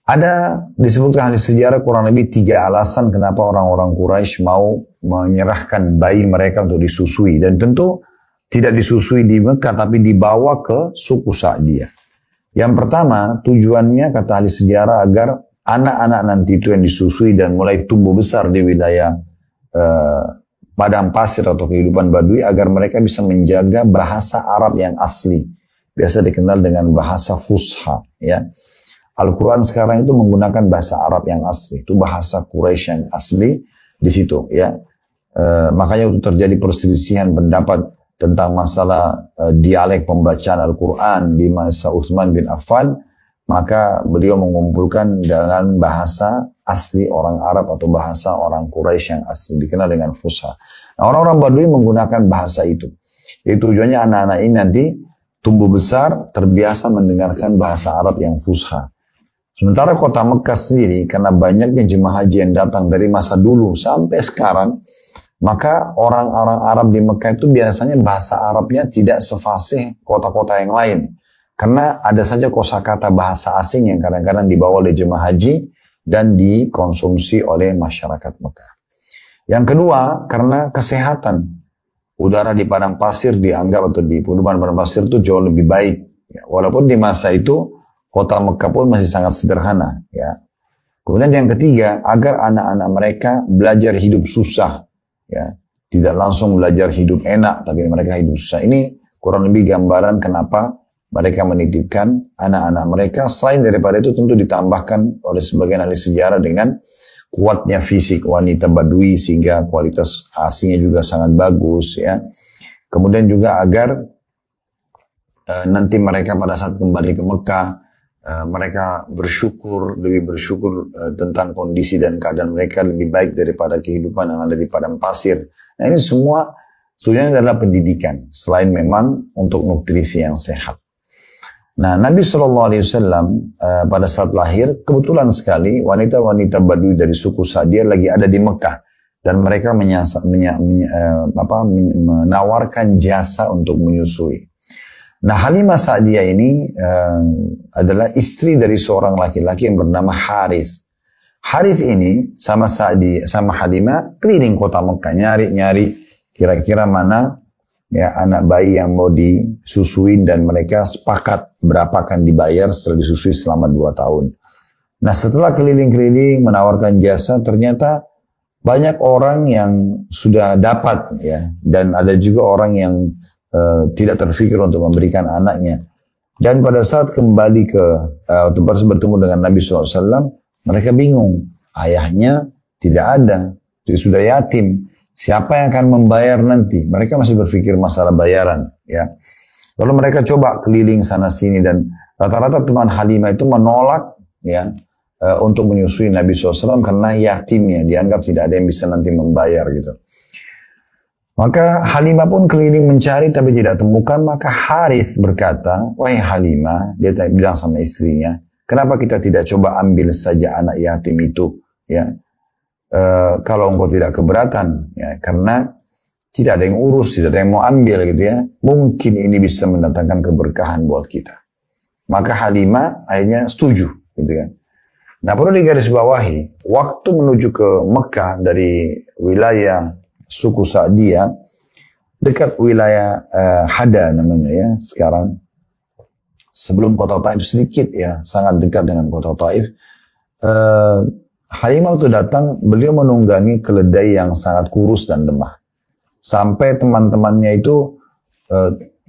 Ada disebutkan di sejarah kurang lebih 3 alasan kenapa orang-orang Quraisy mau menyerahkan bayi mereka untuk disusui. Dan tentu tidak disusui di Mekah tapi dibawa ke suku Sa'diyah. Yang pertama, tujuannya kata ahli sejarah agar anak-anak nanti itu yang disusui dan mulai tumbuh besar di wilayah padang pasir atau kehidupan Badui agar mereka bisa menjaga bahasa Arab yang asli. Biasa dikenal dengan bahasa Fusha. Ya. Al-Quran sekarang itu menggunakan bahasa Arab yang asli. Itu bahasa Quraisy yang asli di situ. Ya. Makanya itu terjadi perselisihan pendapat tentang masalah dialek pembacaan Al-Quran di masa Utsman bin Affan, maka beliau mengumpulkan dengan bahasa asli orang Arab atau bahasa orang Quraisy yang asli, dikenal dengan Fusha. Nah, orang-orang Badui menggunakan bahasa itu. Jadi tujuannya anak-anak ini nanti tumbuh besar, terbiasa mendengarkan bahasa Arab yang Fusha. Sementara kota Mekah sendiri, karena banyaknya jemaah haji yang datang dari masa dulu sampai sekarang, maka orang-orang Arab di Mekah itu biasanya bahasa Arabnya tidak sefasih kota-kota yang lain. Karena ada saja kosakata bahasa asing yang kadang-kadang dibawa oleh jemaah haji dan dikonsumsi oleh masyarakat Mekah. Yang kedua, karena kesehatan. Udara di padang pasir dianggap atau di pegunungan padang pasir itu jauh lebih baik. Ya, walaupun di masa itu kota Mekah pun masih sangat sederhana. Ya. Kemudian yang ketiga, agar anak-anak mereka belajar hidup susah. Ya, tidak langsung belajar hidup enak, tapi mereka hidup susah. Ini kurang lebih gambaran kenapa mereka menitipkan anak-anak mereka. Selain daripada itu tentu ditambahkan oleh sebagian ahli sejarah dengan kuatnya fisik wanita Badui sehingga kualitas asinya juga sangat bagus. Ya. Kemudian juga agar nanti mereka pada saat kembali ke Mekah, mereka lebih bersyukur tentang kondisi dan keadaan mereka lebih baik daripada kehidupan yang ada di padang pasir. Nah ini semua sebenarnya adalah pendidikan, selain memang untuk nutrisi yang sehat. Nah Nabi SAW pada saat lahir, kebetulan sekali wanita-wanita Badui dari suku Sa'diyah lagi ada di Mekah. Dan mereka menawarkan jasa untuk menyusui. Nah Halimah Sa'diyah ini adalah istri dari seorang laki-laki yang bernama Harith. Harith ini sama Halimah keliling kota Mekah nyari-nyari kira-kira mana ya anak bayi yang mau disusuin dan mereka sepakat berapa akan dibayar setelah disusui selama 2 tahun. Nah setelah keliling-keliling menawarkan jasa ternyata banyak orang yang sudah dapat ya dan ada juga orang yang tidak terfikir untuk memberikan anaknya. Dan pada saat kembali waktu bertemu dengan Nabi SAW, mereka bingung. Ayahnya tidak ada, dia sudah yatim. Siapa yang akan membayar nanti? Mereka masih berpikir masalah bayaran. Ya. Lalu mereka coba keliling sana sini dan rata-rata teman Halimah itu menolak ya untuk menyusui Nabi SAW karena yatimnya dianggap tidak ada yang bisa nanti membayar gitu. Maka Halimah pun keliling mencari tapi tidak temukan. Maka Harith berkata, wahai Halimah, dia bilang sama istrinya, kenapa kita tidak coba ambil saja anak yatim itu? Ya, kalau engkau tidak keberatan, ya, karena tidak ada yang urus, tidak ada yang mau ambil gitu ya. Mungkin ini bisa mendatangkan keberkahan buat kita. Maka Halimah akhirnya setuju, gitu kan. Nah perlu digarisbawahi, waktu menuju ke Mekah dari wilayah suku Sa'diyah dekat wilayah Hada namanya ya sekarang, sebelum kota Taif sedikit ya, sangat dekat dengan kota Taif. Halimah itu datang, beliau menunggangi keledai yang sangat kurus dan lemah, sampai teman-temannya itu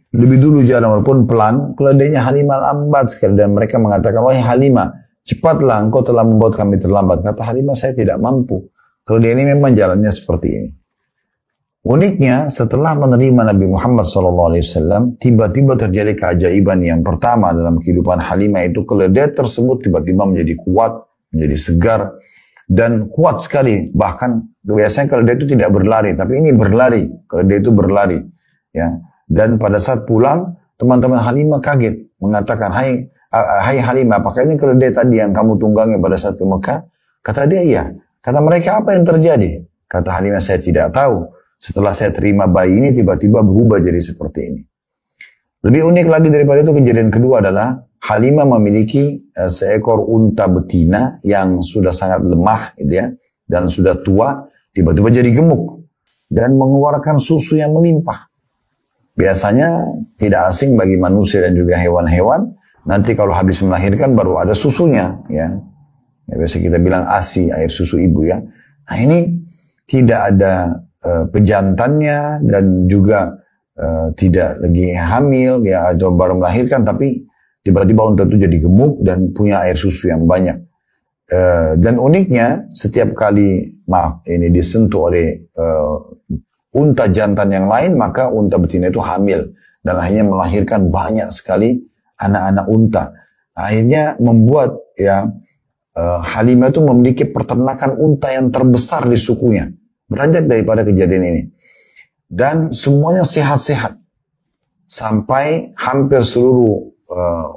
Lebih dulu jalan walaupun pelan, keledainya Halimah lambat sekali dan mereka mengatakan, wahai Halimah, cepatlah engkau telah membuat kami terlambat. Kata Halimah, saya tidak mampu. Keledai ini memang jalannya seperti ini. Uniknya, setelah menerima Nabi Muhammad SAW, tiba-tiba terjadi keajaiban yang pertama dalam kehidupan Halimah itu, keledai tersebut tiba-tiba menjadi kuat, menjadi segar, dan kuat sekali. Bahkan biasanya keledai itu tidak berlari, tapi ini berlari. Keledai itu berlari. Ya. Dan pada saat pulang, teman-teman Halimah kaget, mengatakan, hai Halimah, apakah ini keledai tadi yang kamu tunggangi pada saat ke Mekah? Kata dia, iya. Kata mereka, apa yang terjadi? Kata Halimah, saya tidak tahu. Setelah saya terima bayi ini, tiba-tiba berubah jadi seperti ini. Lebih unik lagi daripada itu, kejadian kedua adalah Halimah memiliki seekor unta betina yang sudah sangat lemah, gitu ya, dan sudah tua, tiba-tiba jadi gemuk dan mengeluarkan susu yang melimpah. Biasanya tidak asing bagi manusia dan juga hewan-hewan. Nanti kalau habis melahirkan baru ada susunya, ya. Biasa kita bilang ASI, air susu ibu, ya. Nah ini tidak ada pejantannya dan juga tidak lagi hamil, ya, atau baru melahirkan, tapi tiba-tiba unta itu jadi gemuk dan punya air susu yang banyak. Dan uniknya setiap kali ini disentuh oleh unta jantan yang lain, maka unta betina itu hamil dan akhirnya melahirkan banyak sekali anak-anak unta. Akhirnya membuat Halimah itu memiliki peternakan unta yang terbesar di sukunya, beranjak daripada kejadian ini. Dan semuanya sehat-sehat sampai hampir seluruh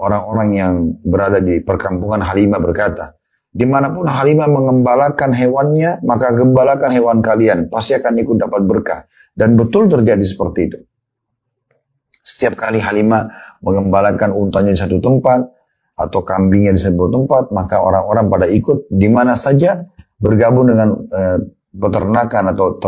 orang-orang yang berada di perkampungan Halimah berkata, dimanapun Halimah mengembalakan hewannya, maka gembalakan hewan kalian. Pasti akan ikut dapat berkah. Dan betul terjadi seperti itu. Setiap kali Halimah mengembalakan untanya di satu tempat, atau kambingnya di satu tempat, maka orang-orang pada ikut di mana saja bergabung dengan peternakan atau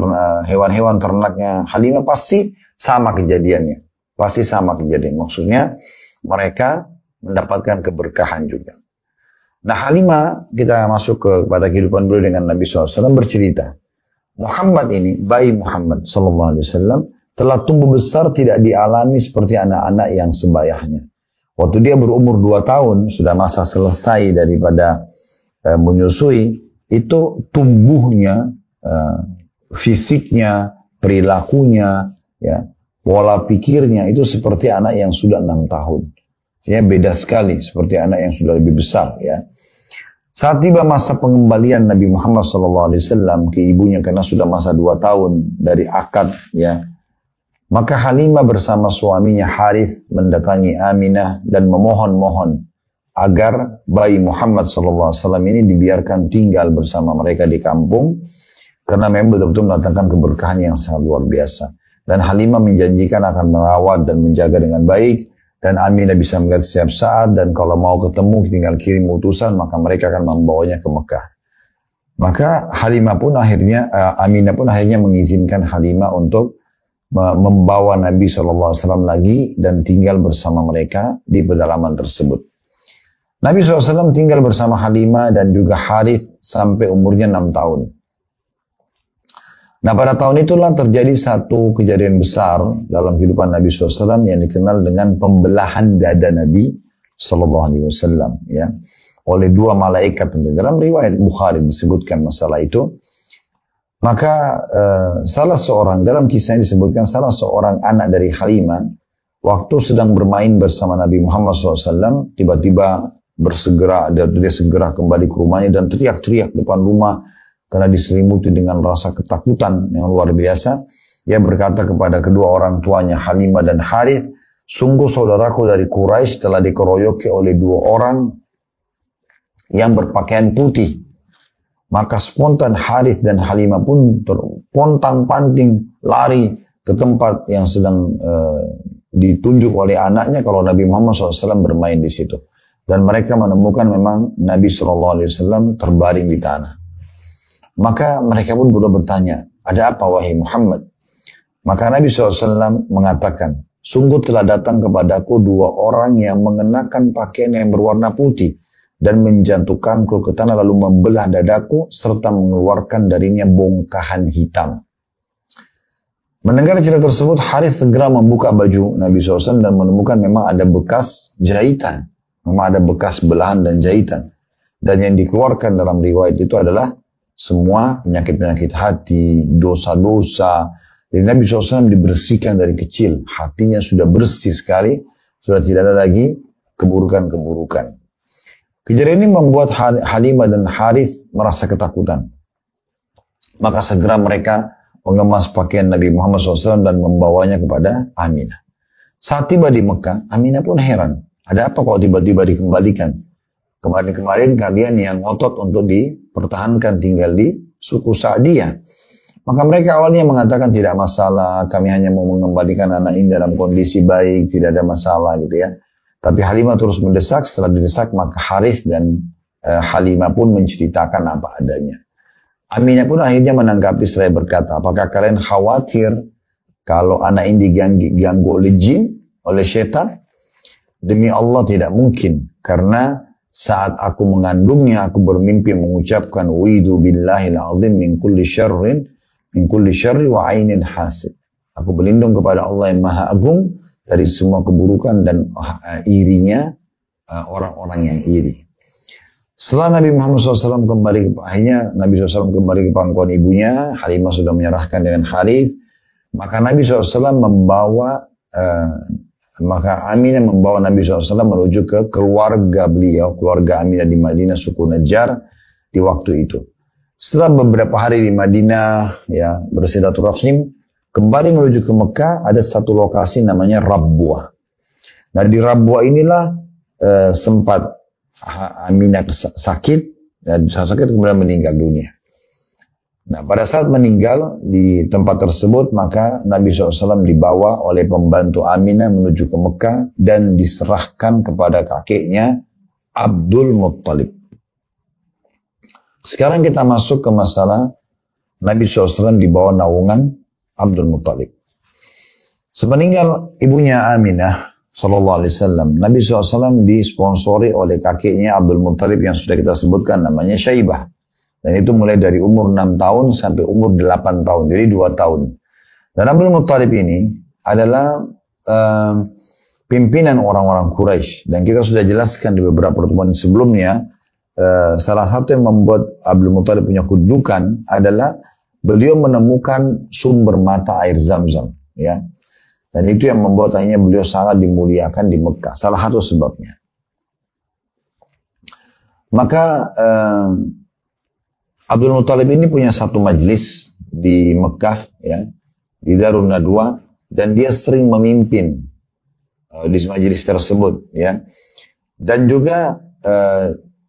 hewan-hewan ternaknya Halimah, pasti sama kejadiannya. Pasti sama kejadian. Maksudnya mereka mendapatkan keberkahan juga. Nah Halimah, kita masuk kepada kehidupan beliau dengan Nabi SAW, bercerita, Muhammad ini, bayi Muhammad SAW, telah tumbuh besar tidak dialami seperti anak-anak yang sebayahnya. Waktu dia berumur 2 tahun, sudah masa selesai daripada menyusui, itu tumbuhnya, fisiknya, perilakunya, ya, pola pikirnya, itu seperti anak yang sudah 6 tahun. Ya, beda sekali seperti anak yang sudah lebih besar, ya. Saat tiba masa pengembalian Nabi Muhammad SAW ke ibunya karena sudah masa 2 tahun dari akad, ya, maka Halimah bersama suaminya Harith mendatangi Aminah dan memohon-mohon agar bayi Muhammad SAW ini dibiarkan tinggal bersama mereka di kampung karena memang betul-betul mendatangkan keberkahan yang sangat luar biasa. Dan Halimah menjanjikan akan merawat dan menjaga dengan baik. Dan Aminah bisa melihat setiap saat, dan kalau mau ketemu tinggal kirim utusan, maka mereka akan membawanya ke Mekah. Maka Aminah pun akhirnya mengizinkan Halimah untuk membawa Nabi SAW lagi dan tinggal bersama mereka di pedalaman tersebut. Nabi SAW tinggal bersama Halimah dan juga Harith sampai umurnya 6 tahun. Nah pada tahun itulah terjadi satu kejadian besar dalam kehidupan Nabi SAW yang dikenal dengan pembelahan dada Nabi SAW, ya, oleh 2 malaikat. Dalam riwayat Bukhari disebutkan masalah itu. Maka salah seorang, dalam kisah ini disebutkan salah seorang anak dari Halimah waktu sedang bermain bersama Nabi Muhammad SAW, tiba-tiba dia segera kembali ke rumahnya dan teriak-teriak depan rumah karena diselimuti dengan rasa ketakutan yang luar biasa. Ia berkata kepada kedua orang tuanya Halimah dan Harith, sungguh saudaraku dari Quraisy telah dikeroyoki oleh 2 orang yang berpakaian putih. Maka spontan Harith dan Halimah pun terpontang-panting lari ke tempat yang sedang ditunjuk oleh anaknya kalau Nabi Muhammad SAW bermain di situ. Dan mereka menemukan memang Nabi SAW terbaring di tanah. Maka mereka pun boleh bertanya, ada apa wahai Muhammad? Maka Nabi SAW mengatakan, sungguh telah datang kepadaku 2 orang yang mengenakan pakaian yang berwarna putih dan menjatuhkanku ke tanah lalu membelah dadaku serta mengeluarkan darinya bongkahan hitam. Mendengar cerita tersebut, Harith segera membuka baju Nabi SAW dan menemukan memang ada bekas jahitan. Memang ada bekas belahan dan jahitan. Dan yang dikeluarkan dalam riwayat itu adalah semua penyakit-penyakit hati, dosa-dosa. Jadi Nabi SAW dibersihkan dari kecil. Hatinya sudah bersih sekali. Sudah tidak ada lagi keburukan-keburukan. Kejadian ini membuat Halimah dan Harith merasa ketakutan. Maka segera mereka mengemas pakaian Nabi Muhammad SAW dan membawanya kepada Aminah. Saat tiba di Mekah, Aminah pun heran. Ada apa kok tiba-tiba dikembalikan? Kemarin-kemarin kalian yang ngotot untuk dipertahankan tinggal di suku Sa'diyah. Maka mereka awalnya mengatakan tidak masalah, kami hanya mau mengembalikan anak ini dalam kondisi baik, tidak ada masalah gitu ya. Tapi Halimah terus mendesak, setelah didesak maka Harith dan Halimah pun menceritakan apa adanya. Aminah pun akhirnya menanggapi seraya berkata, apakah kalian khawatir kalau anak ini diganggu oleh jin, oleh syaitan? Demi Allah tidak mungkin, karena saat aku mengandungnya aku bermimpi mengucapkan widu billahil azim min kulli syarri wa ainin hasid. Aku berlindung kepada Allah yang maha agung dari semua keburukan dan irinya orang-orang yang iri. Setelah Nabi Muhammad SAW akhirnya Nabi SAW kembali ke pangkuan ibunya, Halimah sudah menyerahkan dengan Harith, maka Nabi SAW maka Aminah membawa Nabi SAW menuju ke keluarga beliau, keluarga Aminah di Madinah, suku Najjar di waktu itu. Setelah beberapa hari di Madinah, ya bersilaturahim, kembali menuju ke Mekah, ada satu lokasi namanya Rabwah. Nah di Rabwah inilah sempat Aminah sakit, dan sakit kemudian meninggal dunia. Nah pada saat meninggal di tempat tersebut, maka Nabi SAW dibawa oleh pembantu Aminah menuju ke Mekah dan diserahkan kepada kakeknya Abdul Muttalib. Sekarang kita masuk ke masalah Nabi SAW dibawa naungan Abdul Muttalib. Sepeninggal ibunya Aminah Sallallahu Alaihi Wasallam, Nabi SAW disponsori oleh kakeknya Abdul Muttalib yang sudah kita sebutkan namanya Syaibah. Dan itu mulai dari umur 6 tahun sampai umur 8 tahun, jadi 2 tahun. Dan Abdul Muttalib ini adalah pimpinan orang-orang Quraisy. Dan kita sudah jelaskan di beberapa pertemuan sebelumnya, salah satu yang membuat Abdul Muttalib punya kedudukan adalah beliau menemukan sumber mata air Zam-Zam, ya. Dan itu yang membuat akhirnya beliau sangat dimuliakan di Mekah. Salah satu sebabnya. Maka Abdul Muttalib ini punya satu majlis di Mekah, ya, di Darun Nadwa, dan dia sering memimpin di majlis tersebut, ya. Dan juga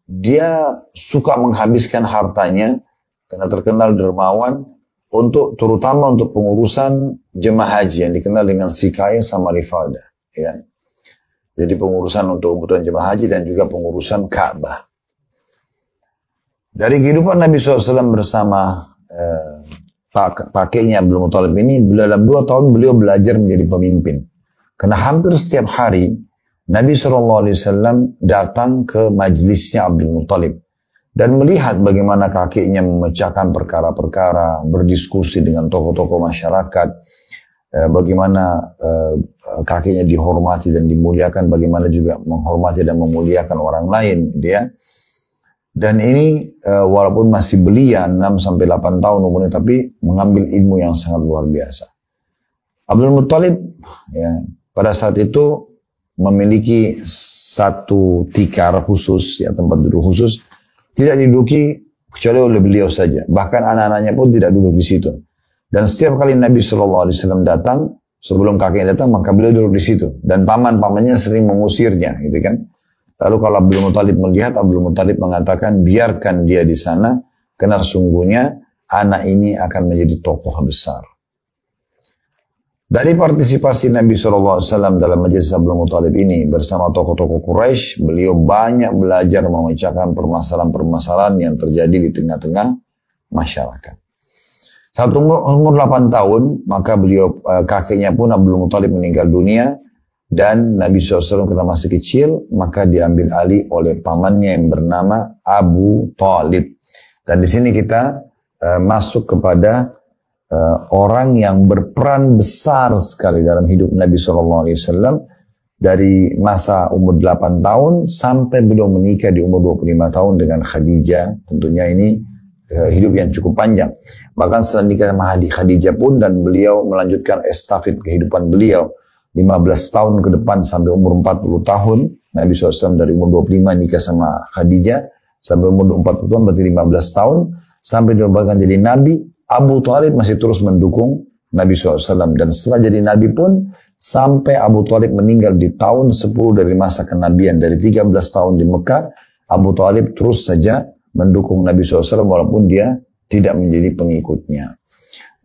dia suka menghabiskan hartanya karena terkenal dermawan terutama untuk pengurusan jemaah haji yang dikenal dengan Sikaya sama Rifada, ya. Jadi pengurusan untuk kebutuhan jemaah haji dan juga pengurusan Ka'bah. Dari kehidupan Nabi SAW bersama pakainya Abdul Muttalib ini, dalam 2 tahun beliau belajar menjadi pemimpin. Karena hampir setiap hari Nabi SAW datang ke majlisnya Abdul Muttalib dan melihat bagaimana kakeknya memecahkan perkara-perkara, berdiskusi dengan tokoh-tokoh masyarakat, bagaimana kakeknya dihormati dan dimuliakan, bagaimana juga menghormati dan memuliakan orang lain, dia. Dan ini walaupun masih belia 6-8 tahun umurnya, tapi mengambil ilmu yang sangat luar biasa. Abdul Muttalib, ya, pada saat itu memiliki satu tikar khusus, ya, tempat duduk khusus, tidak diduduki kecuali oleh beliau saja. Bahkan anak-anaknya pun tidak duduk di situ. Dan setiap kali Nabi SAW datang, sebelum kakeknya datang, maka beliau duduk di situ. Dan paman-pamannya sering mengusirnya, gitu kan. Lalu kalau Abdul Muttalib melihat, Abdul Muttalib mengatakan, biarkan dia di sana, karena sungguhnya anak ini akan menjadi tokoh besar. Dari partisipasi Nabi SAW dalam majelis Abdul Muttalib ini bersama tokoh-tokoh Quraisy, beliau banyak belajar memecahkan permasalahan-permasalahan yang terjadi di tengah-tengah masyarakat. Saat umur 8 tahun, maka beliau kakeknya pun Abdul Muttalib meninggal dunia, dan Nabi SAW karena masih kecil, maka diambil alih oleh pamannya yang bernama Abu Talib. Dan di sini kita masuk kepada orang yang berperan besar sekali dalam hidup Nabi SAW dari masa umur 8 tahun sampai beliau menikah di umur 25 tahun dengan Khadijah. Tentunya ini hidup yang cukup panjang. Bahkan setelah nikah sama Khadijah pun dan beliau melanjutkan estafet kehidupan beliau 15 tahun ke depan sampai umur 40 tahun. Nabi SAW dari umur 25 nikah sama Khadijah sampai umur 40 tahun berarti 15 tahun. Sampai dinobatkan jadi Nabi, Abu Thalib masih terus mendukung Nabi SAW. Dan setelah jadi Nabi pun, sampai Abu Thalib meninggal di tahun 10 dari masa kenabian, dari 13 tahun di Mekah, Abu Thalib terus saja mendukung Nabi SAW walaupun dia tidak menjadi pengikutnya.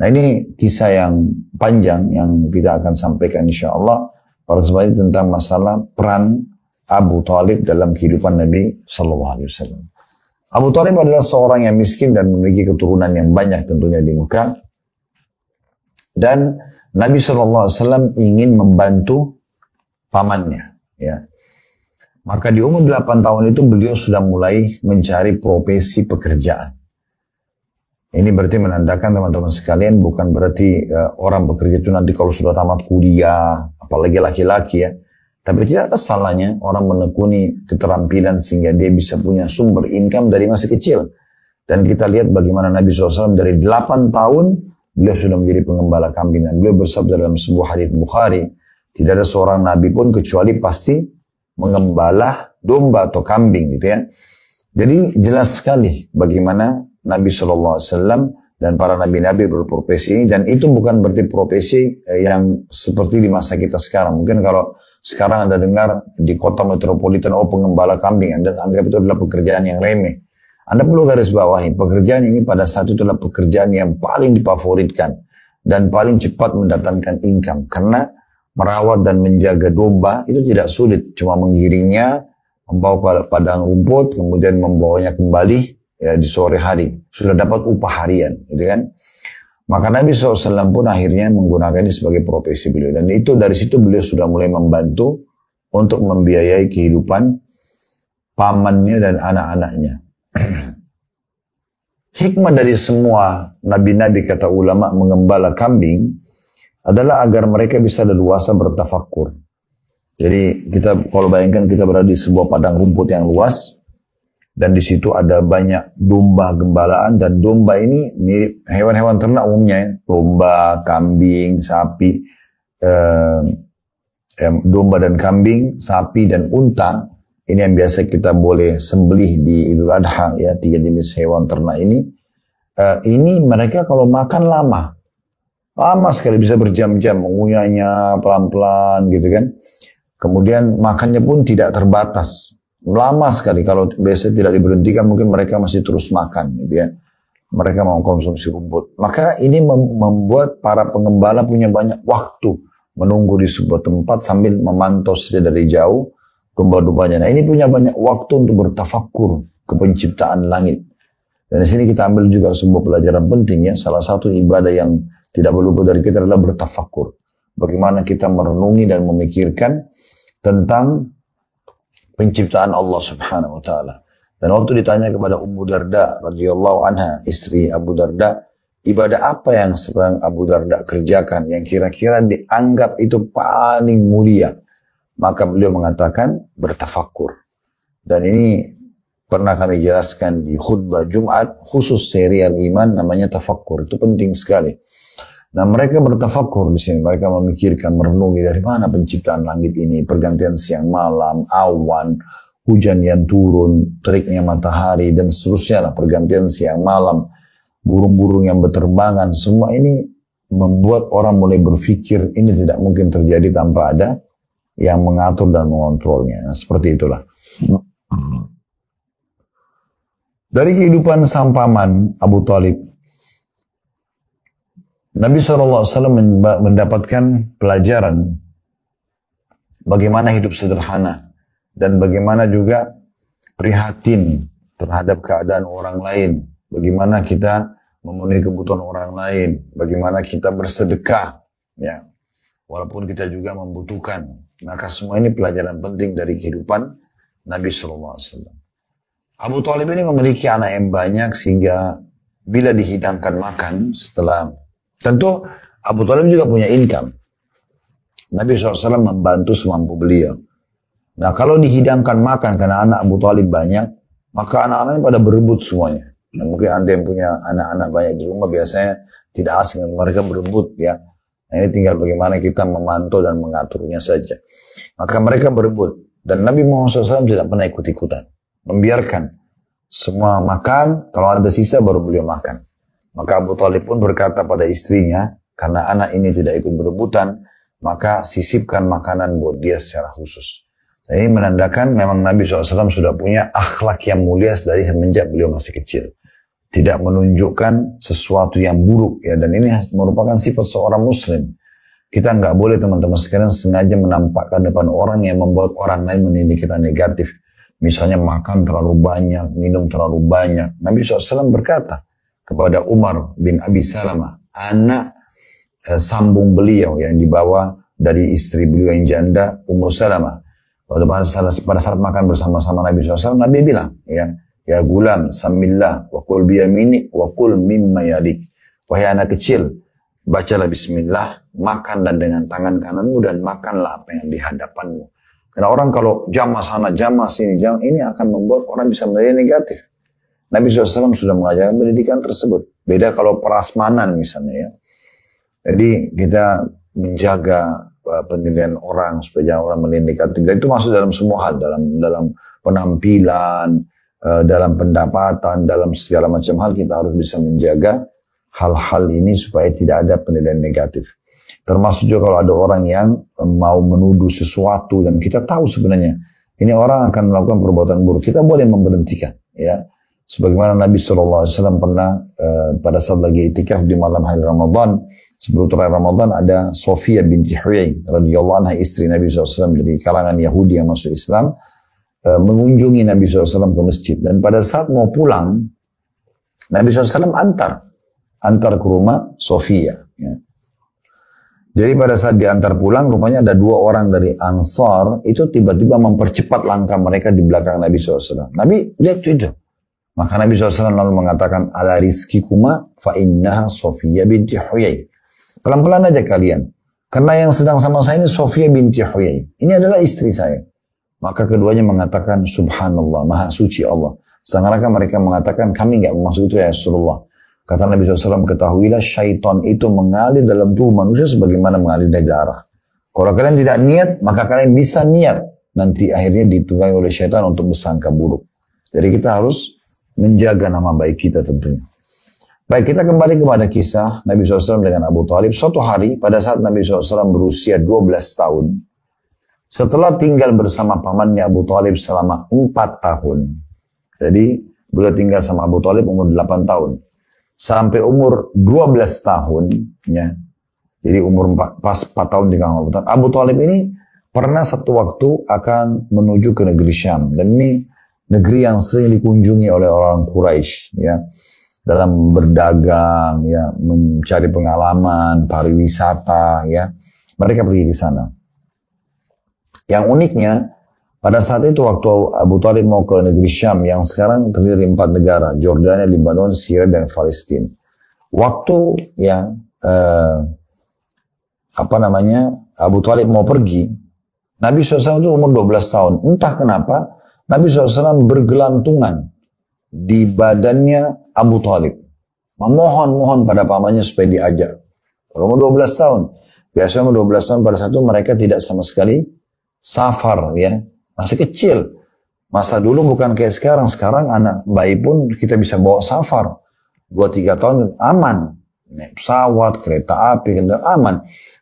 Nah ini kisah yang panjang yang kita akan sampaikan insya Allah pada kesempatan tentang masalah peran Abu Thalib dalam kehidupan Nabi SAW. Abu Thalib adalah seorang yang miskin dan memiliki keturunan yang banyak tentunya di Mekah. Dan Nabi SAW ingin membantu pamannya. Ya. Maka di umur 8 tahun itu beliau sudah mulai mencari profesi pekerjaan. Ini berarti menandakan teman-teman sekalian bukan berarti orang bekerja itu nanti kalau sudah tamat kuliah, apalagi laki-laki ya. Tapi tidak ada salahnya orang menekuni keterampilan sehingga dia bisa punya sumber income dari masih kecil. Dan kita lihat bagaimana Nabi SAW dari 8 tahun beliau sudah menjadi pengembala kambing. Dan beliau bersabda dalam sebuah hadits Bukhari, tidak ada seorang Nabi pun kecuali pasti mengembala domba atau kambing gitu ya. Jadi jelas sekali bagaimana Nabi SAW dan para nabi-nabi berprofesi ini. Dan itu bukan berarti profesi yang seperti di masa kita sekarang. Mungkin kalau sekarang Anda dengar di kota metropolitan, oh pengembala kambing, Anda anggap itu adalah pekerjaan yang remeh. Anda perlu garis bawahi, pekerjaan ini pada saat itu adalah pekerjaan yang paling difavoritkan dan paling cepat mendatangkan income. Karena merawat dan menjaga domba itu tidak sulit, cuma menggiringnya, membawa padang rumput, kemudian membawanya kembali ya, di sore hari. Sudah dapat upah harian, gitu kan? Maka Nabi SAW pun akhirnya menggunakan ini sebagai profesi beliau. Dan itu dari situ beliau sudah mulai membantu untuk membiayai kehidupan pamannya dan anak-anaknya. Hikmah dari semua nabi-nabi kata ulama mengembala kambing adalah agar mereka bisa leluasa bertafakkur. Jadi kita kalau bayangkan kita berada di sebuah padang rumput yang luas. Dan di situ ada banyak domba gembalaan dan domba ini mirip hewan-hewan ternak umumnya ya. Domba, kambing, sapi, domba dan kambing, sapi dan unta. Ini yang biasa kita boleh sembelih di Idul Adha ya, 3 jenis hewan ternak ini. Ini mereka kalau makan lama sekali bisa berjam-jam mengunyahnya pelan-pelan gitu kan. Kemudian makannya pun tidak terbatas. Lama sekali, kalau biasa tidak diberhentikan mungkin mereka masih terus makan gitu ya. Mereka mau konsumsi rumput. Maka ini membuat para pengembala punya banyak waktu menunggu di sebuah tempat sambil memantau saja dari jauh domba-dombanya. Nah ini punya banyak waktu untuk bertafakkur ke penciptaan langit. Dan di sini kita ambil juga sebuah pelajaran penting ya. Salah satu ibadah yang tidak perlu dari kita adalah bertafakkur. Bagaimana kita merenungi dan memikirkan tentang penciptaan Allah Subhanahu wa taala. Dan waktu ditanya kepada Ummu Darda radhiyallahu anha, istri Abu Darda, ibadah apa yang sedang Abu Darda kerjakan yang kira-kira dianggap itu paling mulia? Maka beliau mengatakan bertafakkur. Dan ini pernah kami jelaskan di khutbah Jumat khusus serial iman namanya tafakkur. Itu penting sekali. Nah mereka bertafakkur di sini, mereka memikirkan, merenungi dari mana penciptaan langit ini, pergantian siang malam, awan, hujan yang turun, teriknya matahari dan seterusnya lah, pergantian siang malam, burung-burung yang berterbangan, semua ini membuat orang mulai berpikir ini tidak mungkin terjadi tanpa ada yang mengatur dan mengontrolnya. Nah, seperti itulah. Dari kehidupan sang paman Abu Thalib, Nabi SAW mendapatkan pelajaran bagaimana hidup sederhana dan bagaimana juga prihatin terhadap keadaan orang lain, bagaimana kita memenuhi kebutuhan orang lain, bagaimana kita bersedekah, ya, walaupun kita juga membutuhkan. Maka semua ini pelajaran penting dari kehidupan Nabi SAW. Abu Thalib ini memiliki anak yang banyak sehingga bila dihidangkan makan setelah Tentu Abu Thalib juga punya income. Nabi SAW membantu semampu beliau. Nah kalau dihidangkan makan karena anak Abu Thalib banyak, maka anak-anaknya pada berebut semuanya. Nah, mungkin Anda yang punya anak-anak banyak di rumah biasanya tidak asing, mereka berebut ya. Nah, ini tinggal bagaimana kita memantau dan mengaturnya saja. Maka mereka berebut. Dan Nabi Muhammad SAW tidak pernah ikut-ikutan. Membiarkan semua makan, kalau ada sisa baru beliau makan. Maka Abu Thalib pun berkata pada istrinya, karena anak ini tidak ikut berebutan, maka sisipkan makanan buat dia secara khusus. Ini menandakan memang Nabi SAW sudah punya akhlak yang mulia dari semenjak beliau masih kecil. Tidak menunjukkan sesuatu yang buruk ya, dan ini merupakan sifat seorang muslim. Kita nggak boleh teman-teman sekalian sengaja menampakkan depan orang yang membuat orang lain menilai kita negatif. Misalnya makan terlalu banyak, minum terlalu banyak. Nabi SAW berkata kepada Umar bin Abi Salamah, anak sambung beliau yang dibawa dari istri beliau yang janda, Ummu Salamah. Pada saat makan bersama-sama Nabi SAW, Nabi bilang, ya gulam, samillah, wa kul biyaminik, wa kul mimma yadik. Wahai anak kecil, bacalah bismillah, makan dan dengan tangan kananmu, dan makanlah apa yang di hadapanmu. Karena orang kalau jamah sana, jamah sini, jamah ini akan membuat orang bisa menjadi negatif. Nabi SAW sudah mengajarkan pendidikan tersebut. Beda kalau prasmanan misalnya ya. Jadi kita menjaga penilaian orang supaya jangan orang menilai negatif. Dan itu masuk dalam semua hal, dalam penampilan, dalam pendapatan, dalam segala macam hal kita harus bisa menjaga hal-hal ini supaya tidak ada penilaian negatif. Termasuk juga kalau ada orang yang mau menuduh sesuatu dan kita tahu sebenarnya ini orang akan melakukan perbuatan buruk, kita boleh memberhentikan ya. Sebagaimana Nabi SAW pernah pada saat lagi itikaf di malam hari Ramadan, sebelum terakhir Ramadan ada Sofia binti Huyai radhiyallahu anha, istri Nabi SAW dari kalangan Yahudi yang masuk Islam, mengunjungi Nabi SAW ke masjid. Dan pada saat mau pulang, Nabi SAW antar ke rumah Sofia. Ya. Jadi pada saat diantar pulang, rupanya ada dua orang dari Ansar itu tiba-tiba mempercepat langkah mereka di belakang Nabi SAW. Nabi lihat itu. Maka Nabi SAW lalu mengatakan, ala rizkikuma fa innaha Sofia binti Huyai. Pelan-pelan aja kalian. Karena yang sedang sama saya ini Sofia binti Huyai. Ini adalah istri saya. Maka keduanya mengatakan, subhanallah, maha suci Allah. Sedangkan mereka mengatakan, kami enggak maksud itu ya Rasulullah. Kata Nabi SAW, ketahuilah syaitan itu mengalir dalam tubuh manusia sebagaimana mengalir dari darah. Kalau kalian tidak niat, maka kalian bisa niat. Nanti akhirnya ditunggangi oleh syaitan untuk bersangka buruk. Jadi kita harus menjaga nama baik kita tentunya. Baik, kita kembali kepada kisah Nabi SAW dengan Abu Thalib. Suatu hari pada saat Nabi SAW berusia 12 tahun, setelah tinggal bersama pamannya Abu Thalib selama 4 tahun. Jadi beliau tinggal sama Abu Thalib umur 8 tahun. Sampai umur 12 tahun, ya. Jadi umur 4 tahun tinggal sama Abu Thalib. Abu Thalib ini pernah satu waktu akan menuju ke negeri Syam. Dan ini negeri yang sering dikunjungi oleh orang Quraisy, ya, dalam berdagang, ya, mencari pengalaman, pariwisata, ya, mereka pergi ke sana. Yang uniknya, pada saat itu waktu Abu Thalib mau ke negeri Syam, yang sekarang terdiri 4 negara, Jordania, Lebanon, Syria, dan Palestina. Waktu yang Abu Thalib mau pergi, Nabi SAW itu umur 12 tahun. Entah kenapa Nabi SAW bergelantungan di badannya Abu Thalib. Memohon-mohon pada pamannya supaya diajak. Kalau umur 12 tahun. Biasanya umur 12 tahun pada saat itu mereka tidak sama sekali safar, ya. Masih kecil. Masa dulu bukan kayak sekarang. Sekarang anak bayi pun kita bisa bawa safar. 2-3 tahun aman. Naik pesawat, kereta api, kendaraan aman.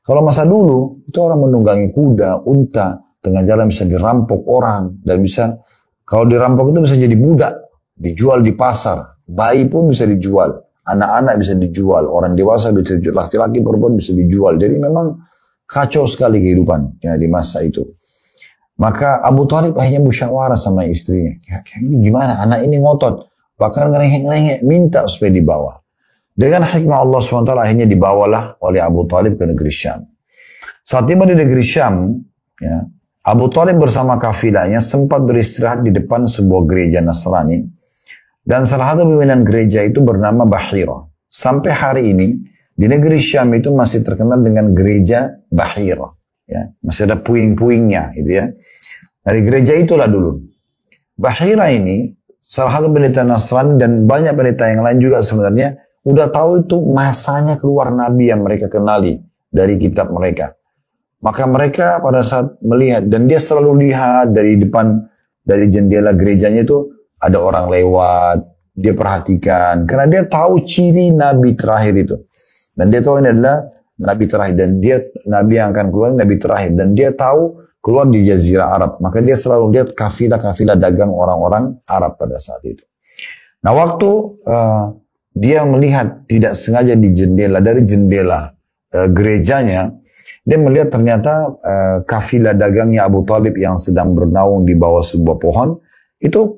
Kalau masa dulu, itu orang menunggangi kuda, unta. Tengah jalan bisa dirampok orang. Dan bisa, kalau dirampok itu bisa jadi budak. Dijual di pasar. Bayi pun bisa dijual. Anak-anak bisa dijual. Orang dewasa bisa dijual. Laki-laki perempuan bisa dijual. Jadi memang kacau sekali kehidupan ya, di masa itu. Maka Abu Thalib akhirnya musyawarah sama istrinya. Ini gimana? Anak ini ngotot. Bahkan ngerengek-ngerengek. Minta supaya dibawa. Dengan hikmah Allah SWT akhirnya dibawalah oleh Abu Thalib ke negeri Syam. Saat tiba di negeri Syam, ya, Abu Thalib bersama kafilahnya sempat beristirahat di depan sebuah gereja Nasrani. Dan salah satu pimpinan gereja itu bernama Bahira. Sampai hari ini, Di negeri Syam itu masih terkenal dengan gereja Bahira. Ya, masih ada puing-puingnya gitu ya. Dari gereja itulah dulu. Bahira ini salah satu pendeta Nasrani dan banyak pendeta yang lain juga sebenarnya udah tahu itu masanya keluar nabi yang mereka kenali dari kitab mereka. Maka mereka pada saat melihat, dan dia selalu lihat dari depan, dari jendela gerejanya itu ada orang lewat, dia perhatikan karena dia tahu ciri nabi terakhir itu. Dan dia tahu ini adalah nabi terakhir, dan dia nabi yang akan keluar nabi terakhir, dan dia tahu keluar di Jazirah Arab. Maka dia selalu lihat kafilah-kafilah dagang orang-orang Arab pada saat itu. Nah, waktu dia melihat tidak sengaja di jendela, dari jendela gerejanya, dia melihat ternyata kafilah dagangnya Abu Talib yang sedang bernaung di bawah sebuah pohon itu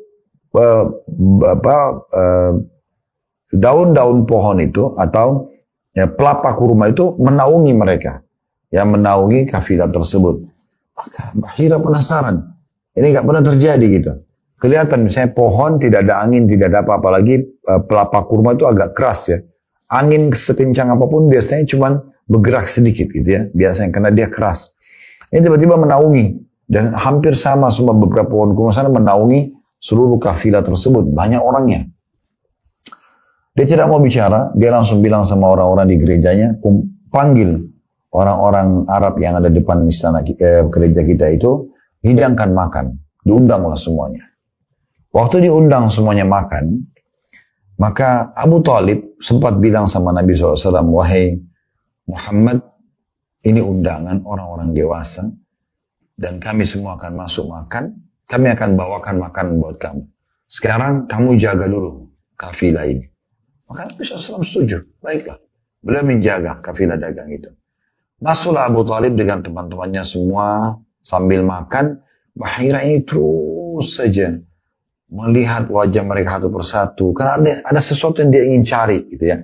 daun-daun pohon itu atau ya, pelapa kurma itu menaungi mereka, yang menaungi kafilah tersebut. Maka Bahira penasaran, ini nggak pernah terjadi gitu. Kelihatan misalnya pohon tidak ada angin, tidak ada apa-apa lagi, pelapa kurma itu agak keras ya. Angin sekencang apapun biasanya cuman bergerak sedikit gitu ya, biasanya karena dia keras. Ini tiba-tiba menaungi, dan hampir sama semua beberapa pohon kurma sana menaungi seluruh kafilah tersebut, banyak orangnya. Dia tidak mau bicara, dia langsung bilang sama orang-orang di gerejanya, panggil orang-orang Arab yang ada depan istana gereja kita itu, hidangkan makan, diundanglah semuanya. Waktu diundang semuanya makan, maka Abu Talib sempat bilang sama Nabi SAW, wahai Muhammad, ini undangan orang-orang dewasa, dan kami semua akan masuk makan, kami akan bawakan makanan buat kamu. Sekarang kamu jaga dulu kafilah ini. Maka Nabi SAW setuju, baiklah. Beliau menjaga kafilah dagang itu. Masuklah Abu Talib dengan teman-temannya semua sambil makan. Bahira ini terus saja melihat wajah mereka satu persatu. Karena ada sesuatu yang dia ingin cari gitu ya.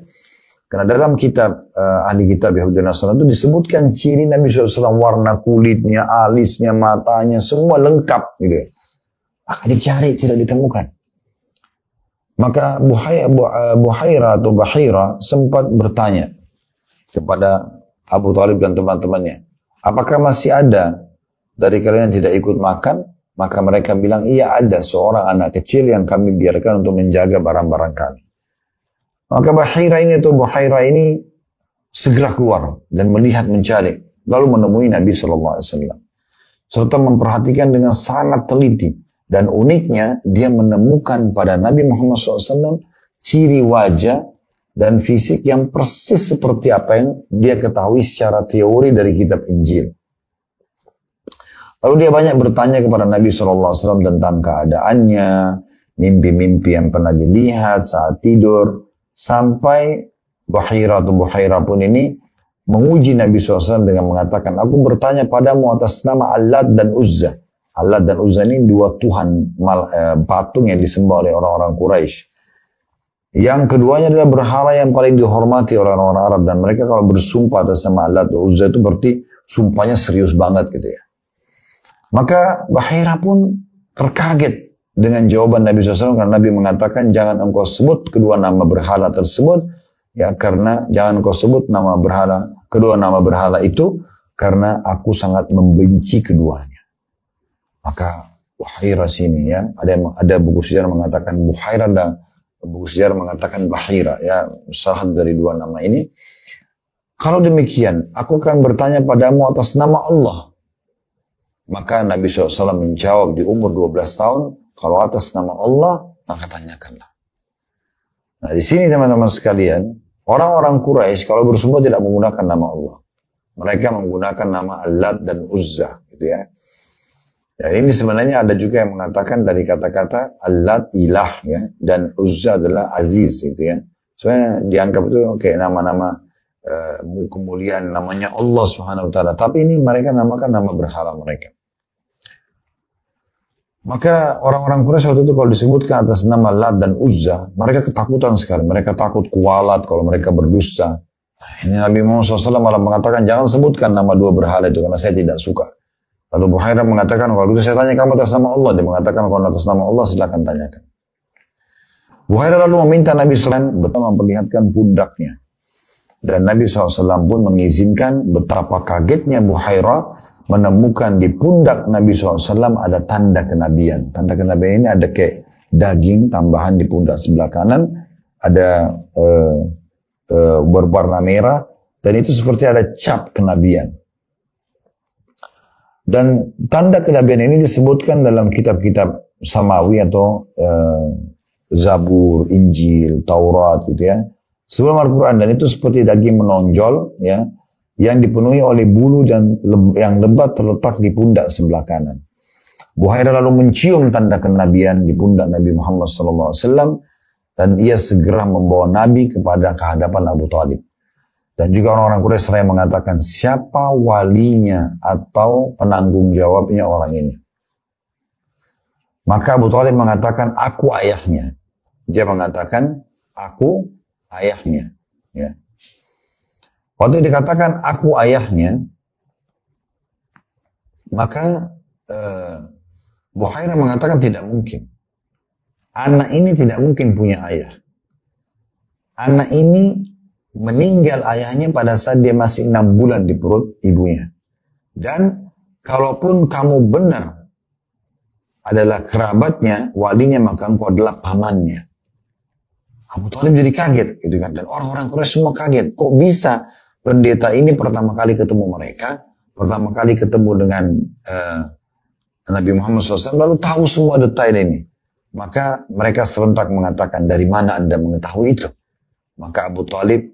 Karena dalam kitab ahli kitab Yahudi Nasrani itu disebutkan ciri Nabi SAW, warna kulitnya, alisnya, matanya, semua lengkap gitu ya. Maka dicari, tidak ditemukan. Maka Buhaira atau Bahira sempat bertanya kepada Abu Talib dan teman-temannya, apakah masih ada dari kalian yang tidak ikut makan? Maka mereka bilang, iya ada seorang anak kecil yang kami biarkan untuk menjaga barang-barang kami. Maka Buhaira ini segera keluar dan melihat, mencari, lalu menemui Nabi SAW. Serta memperhatikan dengan sangat teliti. Dan uniknya, dia menemukan pada Nabi Muhammad SAW ciri wajah dan fisik yang persis seperti apa yang dia ketahui secara teori dari kitab Injil. Lalu dia banyak bertanya kepada Nabi SAW tentang keadaannya, mimpi-mimpi yang pernah dilihat saat tidur, sampai Buhaira pun ini menguji Nabi SAW dengan mengatakan, aku bertanya padamu atas nama Allat dan Uzza. Allat dan Uzza ini dua tuhan patung yang disembah oleh orang-orang Quraisy. Yang keduanya adalah berhala yang paling dihormati oleh orang-orang Arab, dan mereka kalau bersumpah atas nama Allat dan Uzza itu berarti sumpahnya serius banget gitu ya. Maka Bahira pun terkaget dengan jawaban Nabi SAW, karena Nabi mengatakan jangan engkau sebut kedua nama berhala tersebut, ya, karena jangan engkau sebut nama berhala, kedua nama berhala itu, karena aku sangat membenci keduanya. Maka Buhaira sini ya, ada buku sejarah mengatakan Buhaira dan buku sejarah mengatakan Bahira, ya, salah dari dua nama ini. Kalau demikian, aku akan bertanya padamu atas nama Allah. Maka Nabi SAW menjawab di umur 12 tahun, kalau atas nama Allah, maka tanyakanlah. Nah, di sini teman-teman sekalian, orang-orang Quraisy kalau bersumpah tidak menggunakan nama Allah. Mereka menggunakan nama Allat dan Uzza, gitu ya. Ya, ini sebenarnya ada juga yang mengatakan dari kata-kata Allat ilah ya, dan Uzza adalah aziz gitu ya. Sebenarnya dianggap itu kayak nama-nama kemuliaan, namanya Allah Subhanahu wa taala. Tapi ini mereka namakan nama berhala mereka. Maka orang-orang Quraisy waktu itu kalau disebutkan atas nama Lat dan Uzza, mereka ketakutan sekali. Mereka takut kualat kalau mereka berdusta. Ini Nabi Muhammad SAW malah mengatakan jangan sebutkan nama dua berhala itu karena saya tidak suka. Lalu Buhaira mengatakan, kalau itu saya tanya kamu atas nama Allah. Dia mengatakan, kalau atas nama Allah silakan tanyakan. Buhaira lalu meminta Nabi SAW betul memperlihatkan pundaknya. Dan Nabi SAW pun mengizinkan. Betapa kagetnya Buhairah menemukan di pundak Nabi SAW ada tanda kenabian. Tanda kenabian ini ada kayak daging tambahan di pundak sebelah kanan, ada berwarna merah, dan itu seperti ada cap kenabian. Dan tanda kenabian ini disebutkan dalam kitab-kitab Samawi atau Zabur, Injil, Taurat gitu ya. Sebelum Al-Quran, dan itu seperti daging menonjol ya, yang dipenuhi oleh bulu dan yang lebat terletak di pundak sebelah kanan. Buhairah lalu mencium tanda kenabian di pundak Nabi Muhammad SAW, dan ia segera membawa Nabi kepada kehadapan Abu Talib. Dan juga orang-orang Quraisy seraya mengatakan, siapa walinya atau penanggung jawabnya orang ini? Maka Abu Talib mengatakan, aku ayahnya. Dia mengatakan, aku ayahnya. Ya. Waktu dikatakan, aku ayahnya, maka Buhairah mengatakan tidak mungkin. Anak ini tidak mungkin punya ayah. Anak ini meninggal ayahnya pada saat dia masih 6 bulan di perut ibunya. Dan kalaupun kamu benar adalah kerabatnya, walinya, maka engkau adalah pamannya. Abu Talib jadi kaget gitu kan. Dan orang-orang Quraisy semua kaget. Kok bisa pendeta ini pertama kali ketemu mereka, pertama kali ketemu dengan Nabi Muhammad SAW, lalu tahu semua detail ini. Maka mereka serentak mengatakan, dari mana Anda mengetahui itu? Maka Abu Talib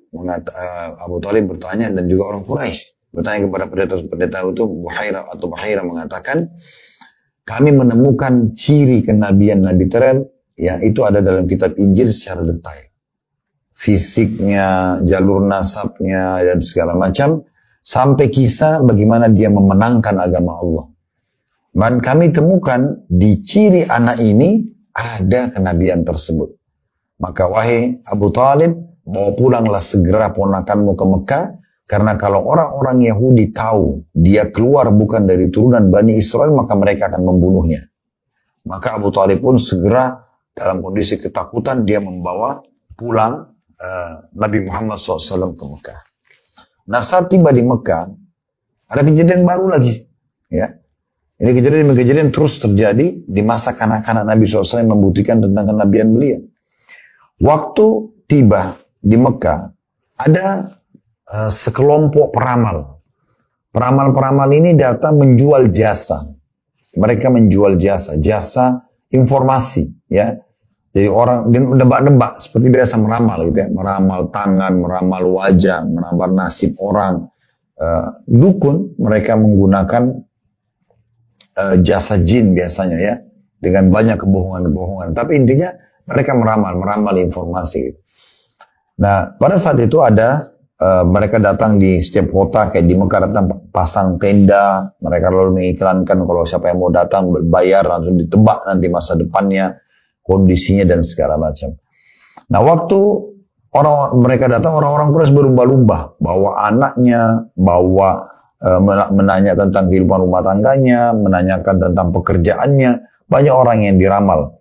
bertanya, dan juga orang Quraisy bertanya kepada pendeta itu, Buhairah mengatakan, kami menemukan ciri kenabian Nabi terakhir, yang itu ada dalam kitab Injil secara detail. Fisiknya, jalur nasabnya, dan segala macam, sampai kisah bagaimana dia memenangkan agama Allah. Dan kami temukan di ciri anak ini ada kenabian tersebut. Maka wahai Abu Talib, bawa pulanglah segera ponakanmu ke Mekah, karena kalau orang-orang Yahudi tahu dia keluar bukan dari turunan Bani Israel, maka mereka akan membunuhnya. Maka Abu Talib pun segera dalam kondisi ketakutan, dia membawa pulang Nabi Muhammad SAW ke Mekah. Nah, saat tiba di Mekah, ada kejadian baru lagi. Ya. Ini kejadian terus terjadi di masa kanak-kanak Nabi SAW yang membuktikan tentang kenabian beliau. Waktu tiba di Mekah, ada sekelompok peramal. Peramal-peramal ini datang menjual jasa. Mereka menjual jasa informasi, ya. Jadi orang nebak-nebak seperti biasa meramal gitu ya, meramal tangan, meramal wajah, meramal nasib orang. Dukun mereka menggunakan jasa jin biasanya ya, dengan banyak kebohongan-kebohongan. Tapi intinya mereka meramal informasi. Nah, pada saat itu ada mereka datang di setiap kota, kayak di Mekah datang pasang tenda, mereka lalu mengiklankan kalau siapa yang mau datang berbayar, langsung ditebak nanti masa depannya, kondisinya dan segala macam. Nah, waktu mereka datang, orang-orang Quraisy berlumba-lumba, bawa anaknya, menanya tentang kehidupan rumah tangganya, menanyakan tentang pekerjaannya, banyak orang yang diramal.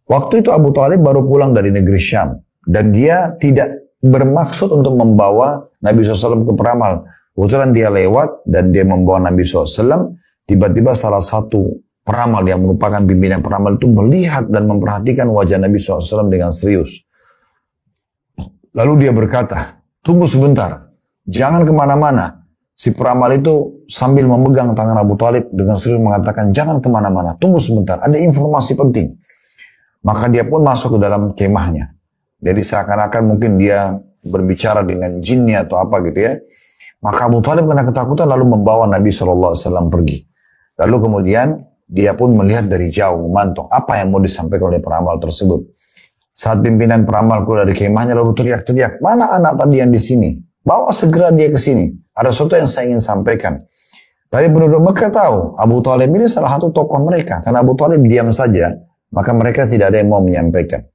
Waktu itu Abu Talib baru pulang dari negeri Syam, dan dia tidak bermaksud untuk membawa Nabi SAW ke peramal. Kebetulan dia lewat dan dia membawa Nabi SAW, tiba-tiba salah satu peramal yang merupakan pimpinan peramal itu melihat dan memperhatikan wajah Nabi SAW dengan serius. Lalu dia berkata, tunggu sebentar, jangan kemana-mana. Si peramal itu sambil memegang tangan Abu Talib dengan serius mengatakan, jangan kemana-mana, tunggu sebentar, ada informasi penting. Maka dia pun masuk ke dalam kemahnya. Jadi seakan-akan mungkin dia berbicara dengan jinnya atau apa gitu ya. Maka Abu Talib karena ketakutan lalu membawa Nabi SAW pergi. Lalu kemudian dia pun melihat dari jauh, memantau apa yang mau disampaikan oleh peramal tersebut. Saat pimpinan peramal keluar dari kemahnya lalu teriak-teriak, mana anak tadi yang di sini? Bawa segera dia ke sini. Ada sesuatu yang saya ingin sampaikan. Tapi penduduk Mekah tahu, Abu Talib ini salah satu tokoh mereka. Karena Abu Talib diam saja, maka mereka tidak ada yang mau menyampaikan.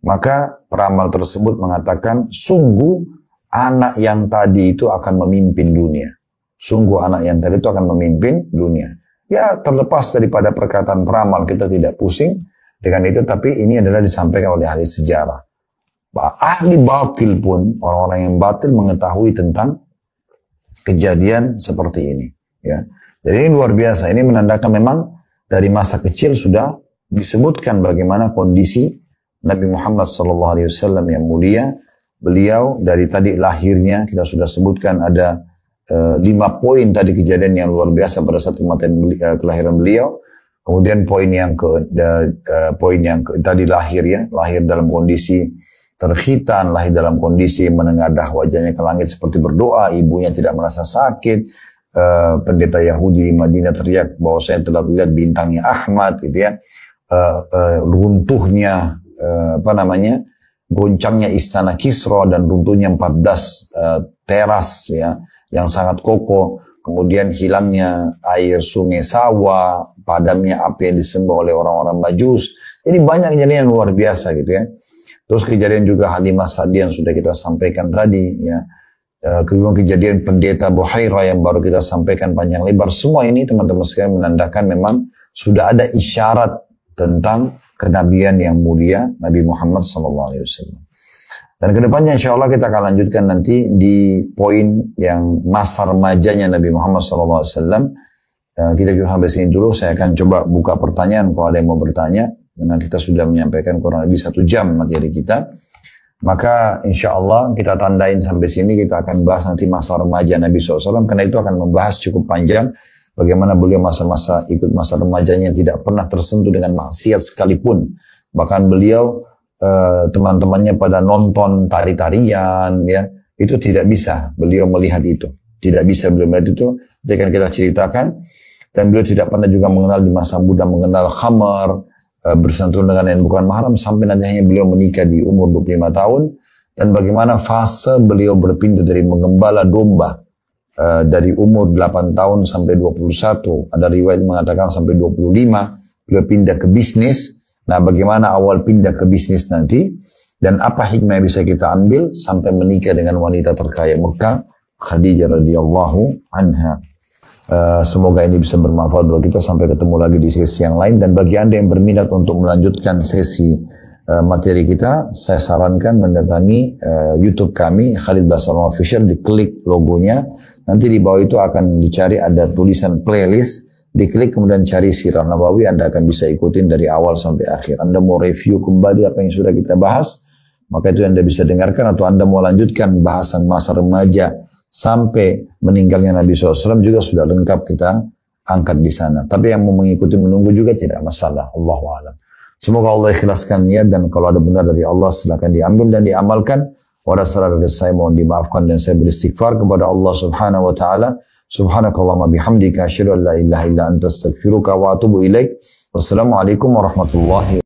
Maka peramal tersebut mengatakan, sungguh anak yang tadi itu akan memimpin dunia. Sungguh anak yang tadi itu akan memimpin dunia. Ya, terlepas daripada perkataan peramal, kita tidak pusing dengan itu, tapi ini adalah disampaikan oleh ahli sejarah. Ahli batil pun, orang-orang yang batil mengetahui tentang kejadian seperti ini. Ya. Jadi ini luar biasa. Ini menandakan memang dari masa kecil sudah disebutkan bagaimana kondisi Nabi Muhammad SAW yang mulia. Beliau dari tadi lahirnya kita sudah sebutkan ada 5 poin tadi kejadian yang luar biasa pada saat kelahiran beliau. Kemudian poin yang tadi lahir ya, lahir dalam kondisi terkhitan, lahir dalam kondisi menengadah wajahnya ke langit seperti berdoa, ibunya tidak merasa sakit, pendeta Yahudi di Madinah teriak bahwa saya telah lihat bintangnya Ahmad, gitu ya, runtuhnya goncangnya istana Kisra dan runtuhnya 14 teras ya yang sangat kokoh, kemudian hilangnya air sungai Sawa, padamnya api yang disembah oleh orang-orang Majus. Ini banyak kejadian yang luar biasa gitu ya. Terus kejadian juga Halimah Sa'diyah yang sudah kita sampaikan tadi ya. Kemudian kejadian pendeta Buhairah yang baru kita sampaikan panjang lebar. Semua ini teman-teman sekalian menandakan memang sudah ada isyarat tentang kenabian yang mulia Nabi Muhammad SAW. Dan kedepannya insya Allah kita akan lanjutkan nanti di poin yang masa remajanya Nabi Muhammad SAW. Kita juga sampai sini dulu. Saya akan coba buka pertanyaan kalau ada yang mau bertanya. Karena kita sudah menyampaikan kurang lebih 1 jam materi kita. Maka insya Allah kita tandain sampai sini, kita akan bahas nanti masa remaja Nabi SAW. Karena itu akan membahas cukup panjang bagaimana beliau masa-masa ikut masa remajanya tidak pernah tersentuh dengan maksiat sekalipun. Bahkan beliau teman-temannya pada nonton tari-tarian ya, itu tidak bisa beliau melihat itu. Tidak bisa beliau melihat itu. Jadi akan kita ceritakan. Dan beliau tidak pernah juga mengenal di masa muda mengenal khamar, bersentuhan dengan yang bukan mahram sampai nanti hanya beliau menikah di umur 25 tahun dan bagaimana fase beliau berpindah dari mengembala domba dari umur 8 tahun sampai 21, ada riwayat mengatakan sampai 25 beliau pindah ke bisnis. Nah bagaimana awal pindah ke bisnis nanti dan apa hikmah yang bisa kita ambil sampai menikah dengan wanita terkaya Mekah, Khadijah radhiyallahu anha. Semoga ini bisa bermanfaat buat kita. Sampai ketemu lagi di sesi yang lain. Dan bagi Anda yang berminat untuk melanjutkan sesi materi kita, saya sarankan mendatangi YouTube kami Khalid Basalamah Official, diklik logonya, nanti di bawah itu akan dicari ada tulisan playlist, diklik kemudian cari Sirah Nabawi, Anda akan bisa ikutin dari awal sampai akhir. Anda mau review kembali apa yang sudah kita bahas, maka itu Anda bisa dengarkan, atau Anda mau lanjutkan bahasan masa remaja sampai meninggalnya Nabi SAW juga sudah lengkap kita angkat di sana. Tapi yang mau mengikuti menunggu juga tidak masalah. Allahu a'lam. Semoga Allah ikhlaskan niat, dan kalau ada benar dari Allah silakan diambil dan diamalkan. Wa salah dari saya mohon dimaafkan dan saya beristighfar kepada Allah Subhanahu wa taala. Subhanakallahumma bihamdika asyhadu an la ilaha illa anta astaghfiruka wa atubu ilaik. Wassalamualaikum warahmatullahi wabarakatuh.